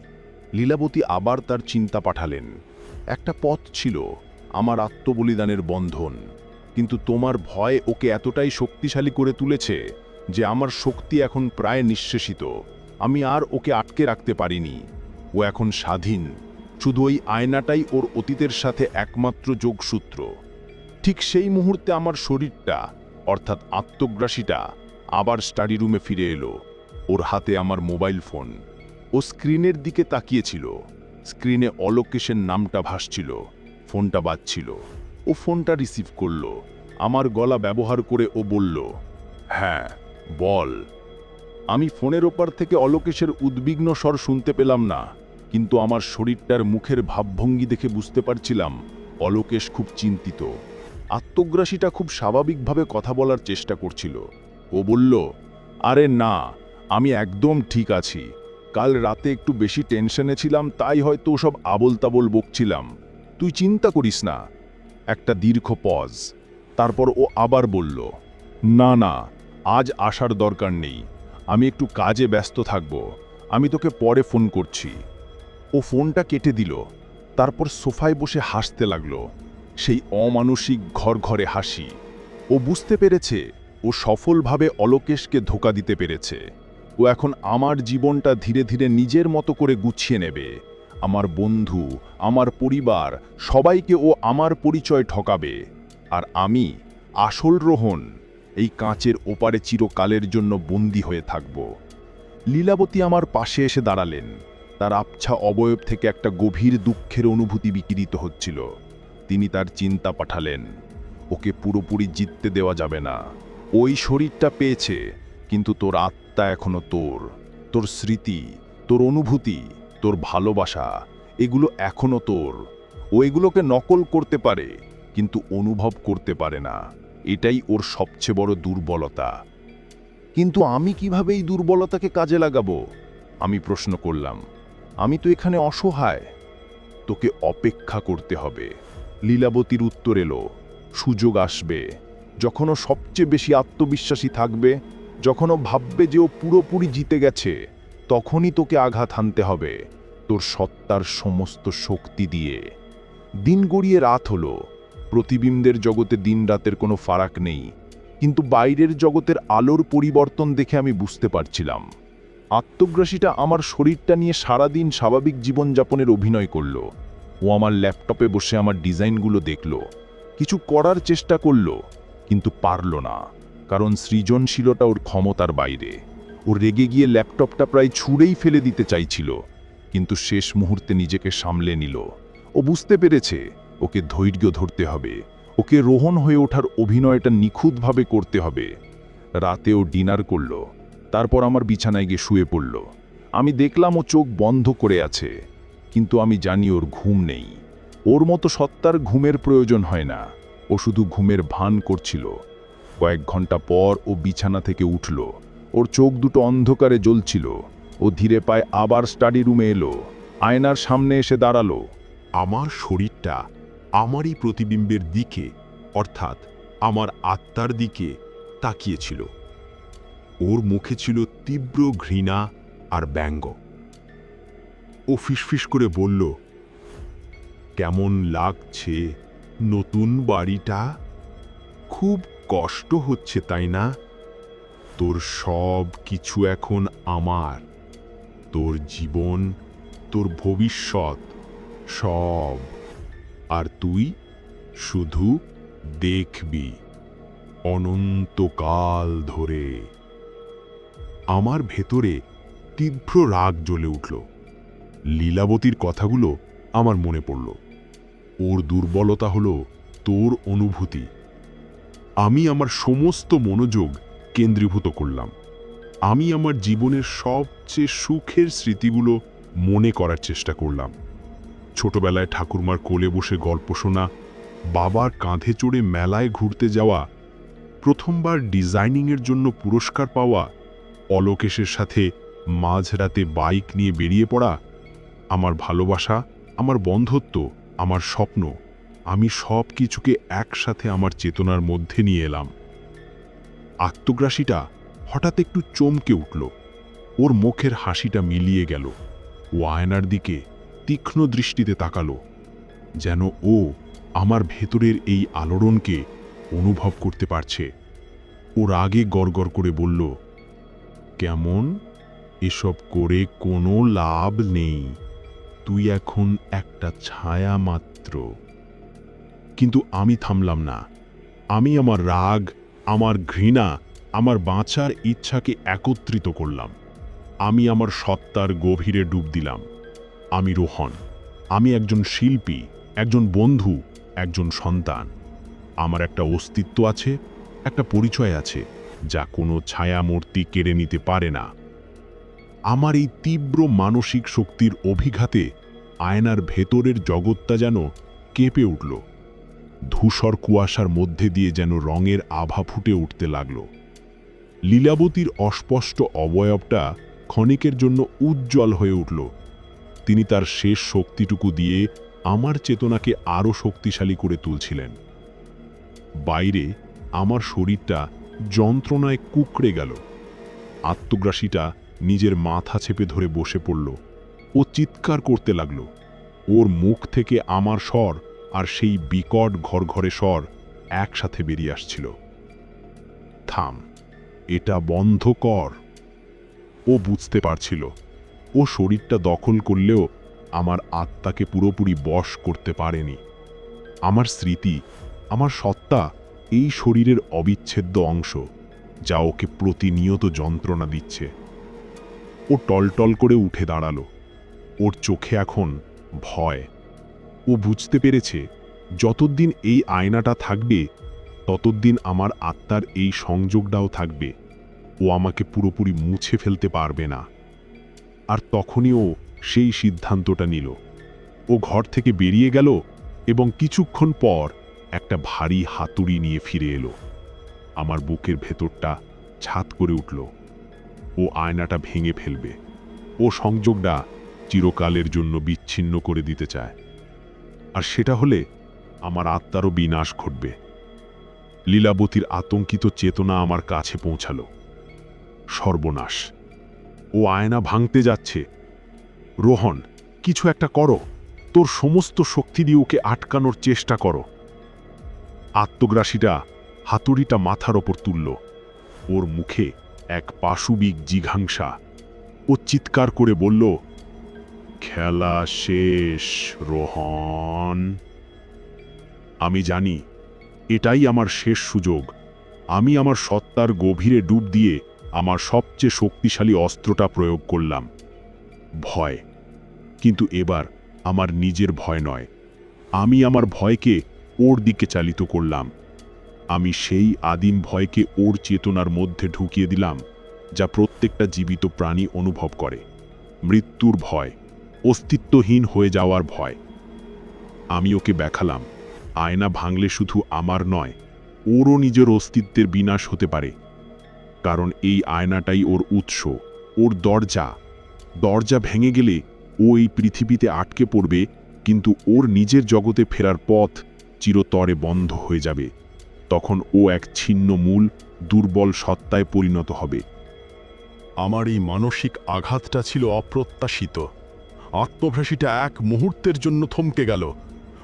লীলাবতী আবার তার চিন্তা পাঠালেন। একটা পথ ছিল, আমার আত্মবলিদানের বন্ধন, কিন্তু তোমার ভয় ওকে এতটাই শক্তিশালী করে তুলেছে যে আমার শক্তি এখন প্রায় নিঃশেষিত। আমি আর ওকে আটকে রাখতে পারিনি। ও এখন স্বাধীন। শুধু ওই আয়নাটাই ওর অতীতের সাথে একমাত্র যোগসূত্র। ঠিক সেই মুহূর্তে আমার শরীরটা, অর্থাৎ আত্মগ্রাসীটা, আবার স্টাডি রুমে ফিরে এলো। ওর হাতে আমার মোবাইল ফোন। ও স্ক্রিনের দিকে তাকিয়েছিল। স্ক্রিনে অলোকেশের নামটা ভাসছিল। ফোনটা বাজছিল। ও ফোনটা রিসিভ করল। আমার গলা ব্যবহার করে ও বলল, হ্যাঁ বল। আমি ফোনের ওপার থেকে অলোকেশের উদ্বিগ্ন স্বর শুনতে পেলাম না, কিন্তু আমার শরীরটার মুখের ভাবভঙ্গি দেখে বুঝতে পারছিলাম অলোকেশ খুব চিন্তিত। আত্মগ্রাসীটা খুব স্বাভাবিকভাবে কথা বলার চেষ্টা করছিল। ও বলল, আরে না, আমি একদম ঠিক আছি। কাল রাতে একটু বেশি টেনশনে ছিলাম, তাই হয়তো সব আবোল তাবোল বকছিলাম। তুই চিন্তা করিস না। একটা দীর্ঘ পজ। তারপর ও আবার বলল, না না, আজ আসার দরকার নেই। আমি একটু কাজে ব্যস্ত থাকব, আমি তোকে পরে ফোন করছি। ও ফোনটা কেটে দিল, তারপর সোফায় বসে হাসতে লাগলো, সেই অমানসিক ঘরে হাসি। ও বুঝতে পেরেছে ও সফলভাবে অলোকেশকে ধোঁকা দিতে পেরেছে। ও এখন আমার জীবনটা ধীরে ধীরে নিজের মতো করে গুছিয়ে নেবে। আমার বন্ধু, আমার পরিবার, সবাইকে ও আমার পরিচয় ঠকাবে। আর আমি, আসল রোহন, এই কাঁচের ওপারে চিরকালের জন্য বন্দী হয়ে থাকব। লীলাবতী আমার পাশে এসে দাঁড়ালেন। তার আবছা অবয়ব থেকে একটা গভীর দুঃখের অনুভূতি বিকিরিত হচ্ছিল। তিনি তার চিন্তা পাঠালেন, ওকে পুরোপুরি জিততে দেওয়া যাবে না। ওই শরীরটা পেয়েছে, কিন্তু তোর আত্মা এখনো তোর। তোর স্মৃতি, তোর অনুভূতি, তোর ভালোবাসা, এগুলো এখনো তোর। ও এগুলোকে নকল করতে পারে, কিন্তু অনুভব করতে পারে না। এটাই ওর সবচেয়ে বড় দুর্বলতা। কিন্তু আমি কিভাবে এই দুর্বলতাকে কাজে লাগাবো? আমি প্রশ্ন করলাম। আমি তো এখানে অসহায়। তোকে অপেক্ষা করতে হবে। লীলাবতীর উত্তর এলো, সুযোগ আসবে। যখন ও সবচেয়ে বেশি আত্মবিশ্বাসী থাকবে, যখন ও ভাববে যে ও পুরোপুরি জিতে গেছে, তখনই তোকে আঘাত হানতে হবে, তোর সত্তার সমস্ত শক্তি দিয়ে। দিন গড়িয়ে রাত হলো। প্রতিবিম্বের জগতে দিন রাতের কোনো ফারাক নেই, কিন্তু বাইরের জগতের আলোর পরিবর্তন দেখে আমি বুঝতে পারছিলাম। আত্মগ্রাসীটা আমার শরীরটা নিয়ে সারাদিন স্বাভাবিক জীবনযাপনের অভিনয় করল। ও আমার ল্যাপটপে বসে আমার ডিজাইনগুলো দেখল, কিছু করার চেষ্টা করল, কিন্তু পারল না, কারণ সৃজনশীলতা ওর ক্ষমতার বাইরে। ও রেগে গিয়ে ল্যাপটপটা প্রায় ছুঁড়েই ফেলে দিতে চাইছিল, কিন্তু শেষ মুহূর্তে নিজেকে সামলে নিল। ও বুঝতে পেরেছে ওকে ধৈর্য ধরতে হবে, ওকে রোহন হয়ে ওঠার অভিনয়টা নিখুঁতভাবে করতে হবে। রাতে ও ডিনার করল, তারপর আমার বিছানায় গিয়ে শুয়ে পড়ল। আমি দেখলাম ও চোখ বন্ধ করে আছে, কিন্তু আমি জানি ওর ঘুম নেই। ওর মতো সত্তার ঘুমের প্রয়োজন হয় না, ও শুধু ঘুমের ভান করছিল। কয়েক ঘন্টা পর ও বিছানা থেকে উঠল। ওর চোখ দুটো অন্ধকারে জ্বলছিল। ও ধীরে পায়ে আবার স্টাডি রুমে এলো, আয়নার সামনে এসে দাঁড়ালো। আমার শরীরটা আমারই প্রতিবিম্বের দিকে, অর্থাৎ আমার আত্মার দিকে তাকিয়েছিল। ওর মুখে ছিল তীব্র ঘৃণা আর ব্যঙ্গ। ও ফিসফিস করে বলল, কেমন লাগছে নতুন বাড়িটা? খুব কষ্ট হচ্ছে তাই না? তোর সব কিছু এখন আমার, তোর জীবন, তোর ভবিষ্যৎ, সব। আর তুই শুধু দেখবি অনন্তকাল ধরে। আমার ভেতরে তীব্র রাগ জ্বলে উঠল। লীলাবতীর কথাগুলো আমার মনে পড়ল। ওর দুর্বলতা হলো তোর অনুভূতি। আমি আমার সমস্ত মনোযোগ কেন্দ্রীভূত করলাম। আমি আমার জীবনের সবচেয়ে সুখের স্মৃতিগুলো মনে করার চেষ্টা করলাম। ছোটবেলায় ঠাকুরমার কোলে বসে গল্প শোনা, বাবার কাঁধে চড়ে মেলায় ঘুরতে যাওয়া, প্রথমবার ডিজাইনিংয়ের জন্য পুরস্কার পাওয়া, অলোকেশের সাথে মাঝরাতে বাইক নিয়ে বেরিয়ে পড়া, আমার ভালোবাসা, আমার বন্ধুত্ব, আমার স্বপ্ন, আমি সব কিছুকে একসাথে আমার চেতনার মধ্যে নিয়ে এলাম। আত্মগ্রাসীটা হঠাৎ একটু চমকে উঠল। ওর মুখের হাসিটা মিলিয়ে গেল। ও আয়নার দিকে তীক্ষ্ণ দৃষ্টিতে তাকালো, যেন ও আমার ভেতরের এই আলোড়নকে অনুভব করতে পারছে। ও রাগে গড়গড় করে বলল, কেমন? এসব করে কোনো লাভ নেই, তুই এখন একটা ছায়া মাত্র। কিন্তু আমি থামলাম না। আমি আমার রাগ, আমার ঘৃণা, আমার বাঁচার ইচ্ছাকে একত্রিত করলাম। আমি আমার সত্তার গভীরে ডুব দিলাম। আমি রোহন, আমি একজন শিল্পী, একজন বন্ধু, একজন সন্তান। আমার একটা অস্তিত্ব আছে, একটা পরিচয় আছে, যা কোনো ছায়ামূর্তি কেড়ে নিতে পারে না। আমার এই তীব্র মানসিক শক্তির অভিঘাতে আয়নার ভেতরের জগৎটা যেন কেঁপে উঠল। ধূসর কুয়াশার মধ্যে দিয়ে যেন রঙের আভা ফুটে উঠতে লাগল। লীলাবতীর অস্পষ্ট অবয়বটা ক্ষণিকের জন্য উজ্জ্বল হয়ে উঠল। তিনি তার শেষ শক্তিটুকু দিয়ে আমার চেতনাকে আরও শক্তিশালী করে তুলছিলেন। বাইরে আমার শরীরটা যন্ত্রণায় কুঁকড়ে গেল। আত্মগ্রাসীটা নিজের মাথা চেপে ধরে বসে পড়ল। ও চিৎকার করতে লাগল। ওর মুখ থেকে আমার স্বর আর সেই বিকট ঘরঘরে স্বর একসাথে বেরিয়ে আসছিল। থাম, এটা বন্ধ কর। ও বুঝতে পারছিল ও শরীরটা দখল করলেও আমার আত্মাকে পুরোপুরি বশ করতে পারেনি। আমার স্মৃতি, আমার সত্তা এই শরীরের অবিচ্ছেদ্য অংশ, যা ওকে প্রতিনিয়ত যন্ত্রণা দিচ্ছে। ও টলটল করে উঠে দাঁড়ালো। ওর চোখে এখন ভয়। ও বুঝতে পেরেছে যতদিন এই আয়নাটা থাকবে ততদিন আমার আত্মার এই সংযোগটাও থাকবে। ও আমাকে পুরোপুরি মুছে ফেলতে পারবে না। আর তখনই ও সেই সিদ্ধান্তটা নিল। ও ঘর থেকে বেরিয়ে গেল এবং কিছুক্ষণ পর একটা ভারী হাতুড়ি নিয়ে ফিরে এলো। আমার বুকের ভেতরটা ছাদ করে উঠল। ও আয়নাটা ভেঙে ফেলবে। ও সংযোগটা চিরকালের জন্য বিচ্ছিন্ন করে দিতে চায়। আর সেটা হলে আমার আত্মারও বিনাশ ঘটবে। লীলাবতীর আতঙ্কিত চেতনা আমার কাছে পৌঁছালো। সর্বনাশ! ও আয়না ভাঙতে যাচ্ছে। রোহন, কিছু একটা করো। তোর সমস্ত শক্তি দিয়ে ওকে আটকানোর চেষ্টা করো। আত্মগ্রাসীটা হাতুড়িটা মাথার ওপর তুলল। ওর মুখে এক পাশবিক জিঘাংসা। ও চিৎকার করে বলল, খেলা শেষ রোহন। আমি জানি এটাই আমার শেষ সুযোগ। আমি আমার সত্তার গভীরে ডুব দিয়ে আমার সবচেয়ে শক্তিশালী অস্ত্রটা প্রয়োগ করলাম, ভয়। কিন্তু এবার আমার নিজের ভয় নয়, আমি আমার ভয়কে ওর দিকে চালিত করলাম। আমি সেই আদিম ভয়কে ওর চেতনার মধ্যে ঢুকিয়ে দিলাম, যা প্রত্যেকটা জীবিত প্রাণী অনুভব করে। মৃত্যুর ভয়, অস্তিত্বহীন হয়ে যাওয়ার ভয়। আমি ওকে দেখালাম আয়না ভাঙলে শুধু আমার নয়, ওরও নিজের অস্তিত্বের বিনাশ হতে পারে। কারণ এই আয়নাটাই ওর উৎস, ওর দরজা। দরজা ভেঙে গেলে ও এই পৃথিবীতে আটকে পড়বে, কিন্তু ওর নিজের জগতে ফেরার পথ চিরতরে বন্ধ হয়ে যাবে। তখন ও এক ছিন্নমূল দুর্বল সত্তায় পরিণত হবে। আমার এই মানসিক আঘাতটা ছিল অপ্রত্যাশিত। আত্মভ্রাসীটা এক মুহূর্তের জন্য থমকে গেল।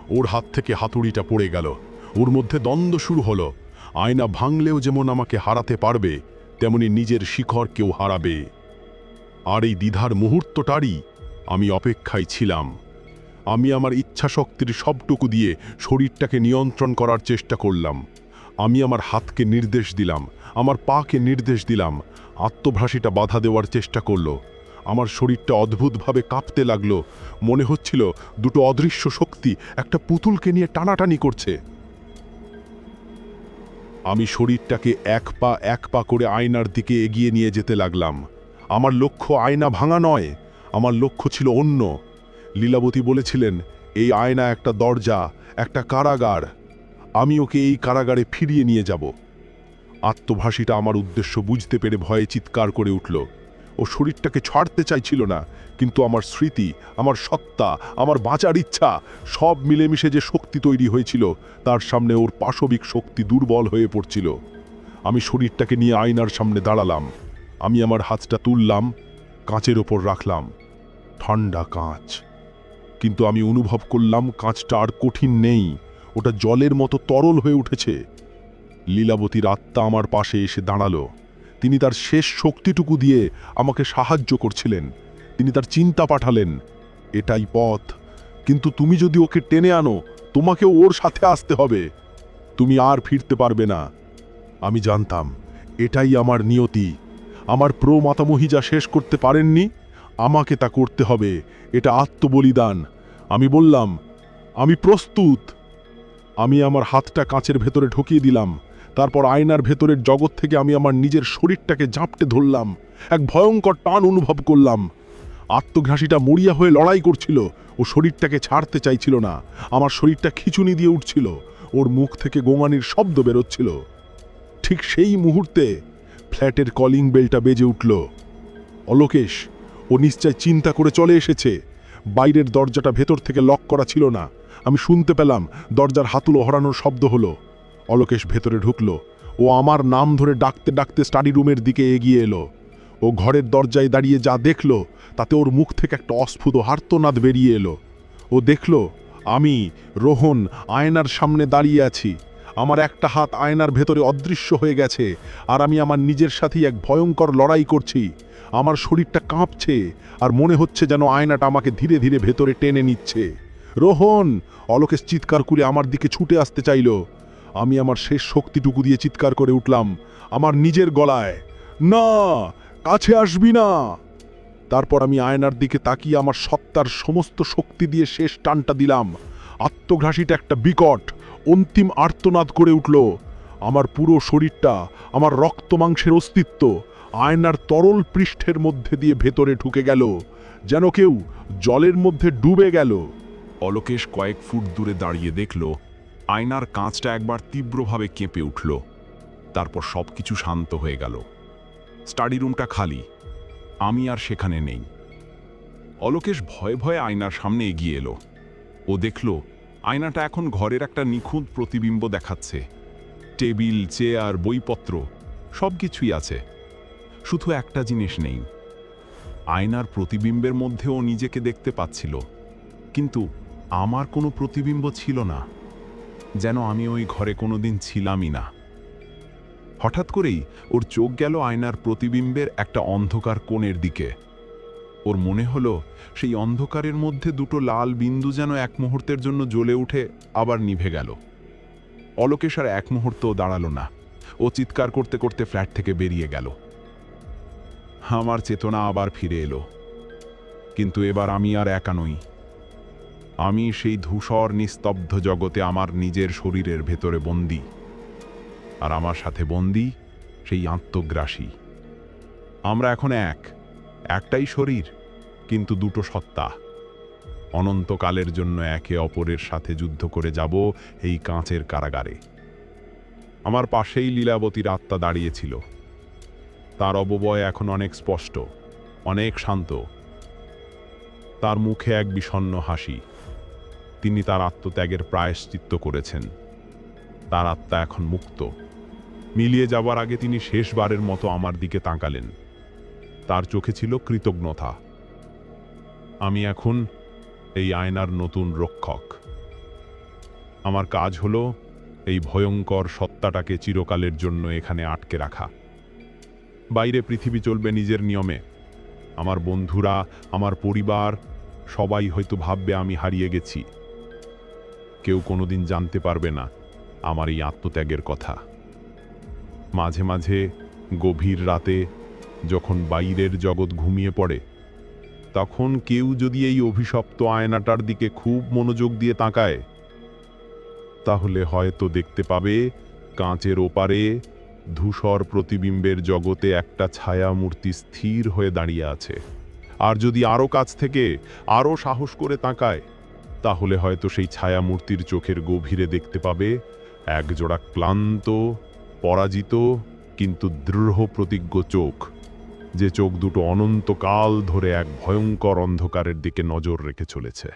ওর হাত থেকে হাতুড়িটা পড়ে গেল। ওর মধ্যে দ্বন্দ্ব শুরু হলো। আয়না ভাঙলেও যেমন আমাকে হারাতে পারবে, তেমনি নিজের শিখরকেও হারাবে। আর এই দ্বিধার মুহূর্তটারই আমি অপেক্ষায় ছিলাম। আমি আমার ইচ্ছাশক্তির সবটুকু দিয়ে শরীরটাকে নিয়ন্ত্রণ করার চেষ্টা করলাম। আমি আমার হাতকে নির্দেশ দিলাম, আমার পাকে নির্দেশ দিলাম। আত্মভ্রাসীটা বাধা দেওয়ার চেষ্টা করল। আমার শরীরটা অদ্ভুতভাবে কাঁপতে লাগলো। মনে হচ্ছিল দুটো অদৃশ্য শক্তি একটা পুতুলকে নিয়ে টানাটানি করছে। আমি শরীরটাকে এক পা করে আয়নার দিকে এগিয়ে নিয়ে যেতে লাগলাম। আমার লক্ষ্য আয়না ভাঙা নয়, আমার লক্ষ্য ছিল অন্য। লীলাবতী বলেছিলেন এই আয়না একটা দরজা, একটা কারাগার। আমি ওকে এই কারাগারে ফিরিয়ে নিয়ে যাব। আত্মভাষীটা আমার উদ্দেশ্য বুঝতে পেরে ভয়ে চিৎকার করে উঠল। ও শরীরটাকে ছাড়তে চাইছিল না, কিন্তু আমার স্মৃতি, আমার সত্তা, আমার বাঁচার ইচ্ছা সব মিলেমিশে যে শক্তি তৈরি হয়েছিল, তার সামনে ওর পাশবিক শক্তি দুর্বল হয়ে পড়ছিল। আমি শরীরটাকে নিয়ে আয়নার সামনে দাঁড়ালাম। আমি আমার হাতটা তুললাম, কাঁচের ওপর রাখলাম। ঠান্ডা কাঁচ। কিন্তু আমি অনুভব করলাম কাঁচটা আর কঠিন নেই, ওটা জলের মতো তরল হয়ে উঠেছে। লীলাবতীর আত্মা আমার পাশে এসে দাঁড়ালো। তিনি তার শেষ শক্তিটুকু দিয়ে আমাকে সাহায্য করছিলেন। তিনি তার চিন্তা পাঠালেন, এটাই পথ, কিন্তু তুমি যদি ওকে টেনে আনো, তোমাকেও ওর সাথে আসতে হবে। তুমি আর ফিরতে পারবে না। আমি জানতাম এটাই আমার নিয়তি। আমার প্রমাতামহী যা শেষ করতে পারেননি, আমাকে তা করতে হবে। এটা আত্মবলিদান। আমি বললাম, আমি প্রস্তুত। আমি আমার হাতটা কাঁচের ভেতরে ঢুকিয়ে দিলাম। তারপর আয়নার ভেতরের জগৎ থেকে আমি আমার নিজের শরীরটাকে ঝাঁপটে ধরলাম। এক ভয়ঙ্কর টান অনুভব করলাম। আত্মঘ্রাসীটা মরিয়া হয়ে লড়াই করছিল। ও শরীরটাকে ছাড়তে চাইছিল না। আমার শরীরটা খিঁচুনি দিয়ে উঠছিল। ওর মুখ থেকে গোঙানির শব্দ বেরোচ্ছিল। ঠিক সেই মুহূর্তে ফ্ল্যাটের কলিং বেলটা বেজে উঠল। অলোকেশ, ও নিশ্চয় চিন্তা করে চলে এসেছে। বাইরের দরজাটা ভেতর থেকে লক করা ছিল না। আমি শুনতে পেলাম দরজার হাতুলো হরানোর শব্দ হলো। অলোকেশ ভেতরে ঢুকল। ও আমার নাম ধরে ডাকতে ডাকতে স্টাডি রুমের দিকে এগিয়ে এলো। ও ঘরের দরজায় দাঁড়িয়ে যা দেখল তাতে ওর মুখ থেকে একটা অস্ফুট আর্তনাদ বেরিয়ে এলো। ও দেখল আমি রোহন আয়নার সামনে দাঁড়িয়ে আছি। আমার একটা হাত আয়নার ভেতরে অদৃশ্য হয়ে গেছে, আর আমি আমার নিজের সাথেই এক ভয়ঙ্কর লড়াই করছি। আমার শরীরটা কাঁপছে, আর মনে হচ্ছে যেন আয়নাটা আমাকে ধীরে ধীরে ভেতরে টেনে নিচ্ছে। রোহন! অলোকেশ চিৎকার করে আমার দিকে ছুটে আসতে চাইল। আমি আমার শেষ শক্তিটুকু দিয়ে চিৎকার করে উঠলাম আমার নিজের গলায়, না, কাছে আসবি না। তারপর আমি আয়নার দিকে তাকিয়ে আমার সত্তার সমস্ত শক্তি দিয়ে শেষ টানটা দিলাম। আত্মঘাসীটা একটা বিকট অন্তিম আর্তনাদ করে উঠল। আমার পুরো শরীরটা, আমার রক্ত মাংসের অস্তিত্ব আয়নার তরল পৃষ্ঠের মধ্যে দিয়ে ভেতরে ঢুকে গেল, যেন কেউ জলের মধ্যে ডুবে গেল। অলোকেশ কয়েক ফুট দূরে দাঁড়িয়ে দেখল আয়নার কাঁচটা একবার তীব্রভাবে কেঁপে উঠল। তারপর সবকিছু শান্ত হয়ে গেল। স্টাডি রুমটা খালি, আমি আর সেখানে নেই। অলোকেশ ভয়ে ভয়ে আয়নার সামনে এগিয়ে এলো। ও দেখল আয়নাটা এখন ঘরের একটা নিখুঁত প্রতিবিম্ব দেখাচ্ছে। টেবিল, চেয়ার, বইপত্র সব কিছুই আছে, শুধু একটা জিনিস নেই। আয়নার প্রতিবিম্বের মধ্যেও নিজেকে দেখতে পাচ্ছিল, কিন্তু আমার কোনো প্রতিবিম্ব ছিল না, যেন আমি ওই ঘরে কোনোদিন ছিলামই না। হঠাৎ করেই ওর চোখ গেল আয়নার প্রতিবিম্বের একটা অন্ধকার কোণের দিকে। ওর মনে হলো সেই অন্ধকারের মধ্যে দুটো লাল বিন্দু যেন এক মুহূর্তের জন্য জ্বলে উঠে আবার নিভে গেল। অলোকেশ আর এক মুহূর্তও দাঁড়ালো না। ও চিৎকার করতে করতে ফ্ল্যাট থেকে বেরিয়ে গেল। আমার চেতনা আবার ফিরে এলো, কিন্তু এবার আমি আর একা নই। আমি সেই ধূসর নিস্তব্ধ জগতে আমার নিজের শরীরের ভেতরে বন্দী, আর আমার সাথে বন্দী সেই আত্মগ্রাসী। আমরা এখন একটাই শরীর, কিন্তু দুটো সত্তা। অনন্তকালের জন্য একে অপরের সাথে যুদ্ধ করে যাব এই কাঁচের কারাগারে। আমার পাশেই লীলাবতীর আত্মা দাঁড়িয়েছিল। তার অববয় এখন অনেক স্পষ্ট, অনেক শান্ত। তার মুখে এক বিষণ্ণ হাসি। তিনি তার আত্মত্যাগের প্রায়শ্চিত্ত করেছেন। তার আত্মা এখন মুক্ত। মিলিয়ে যাবার আগে তিনি শেষবারের মতো আমার দিকে তাকালেন। তার চোখে ছিল কৃতজ্ঞতা। আমি এখন এই আয়নার নতুন রক্ষক। আমার কাজ হলো এই ভয়ঙ্কর সত্তাটাকে চিরকালের জন্য এখানে আটকে রাখা। বাইরে পৃথিবী চলবে নিজের নিয়মে। আমার বন্ধুরা, আমার পরিবার সবাই হয়তো ভাববে আমি হারিয়ে গেছি। কেউ কোনোদিন জানতে পারবে না আমার এই আত্মত্যাগের কথা। মাঝে মাঝে গভীর রাতে যখন বাইরের জগৎ ঘুমিয়ে পড়ে, তখন কেউ যদি এই অভিশপ্ত আয়নাটার দিকে খুব মনোযোগ দিয়ে তাকায়, তাহলে হয়তো দেখতে পাবে কাঁচের ওপারে ধূসর প্রতিবিম্বের জগতে একটা ছায়ামূর্তি স্থির হয়ে দাঁড়িয়ে আছে। আর যদি আরও কাছ থেকে আরও সাহস করে তাকায়, তাহলে হয়তো সেই ছায়ামূর্তির চোখের গভীরে দেখতে পাবে একজোড়া ক্লান্ত, পরাজিত কিন্তু দৃঢ় প্রতিজ্ঞ চোখ, যে চোখ দুটো অনন্তকাল ধরে এক ভয়ঙ্কর অন্ধকারের দিকে নজর রেখে চলেছে।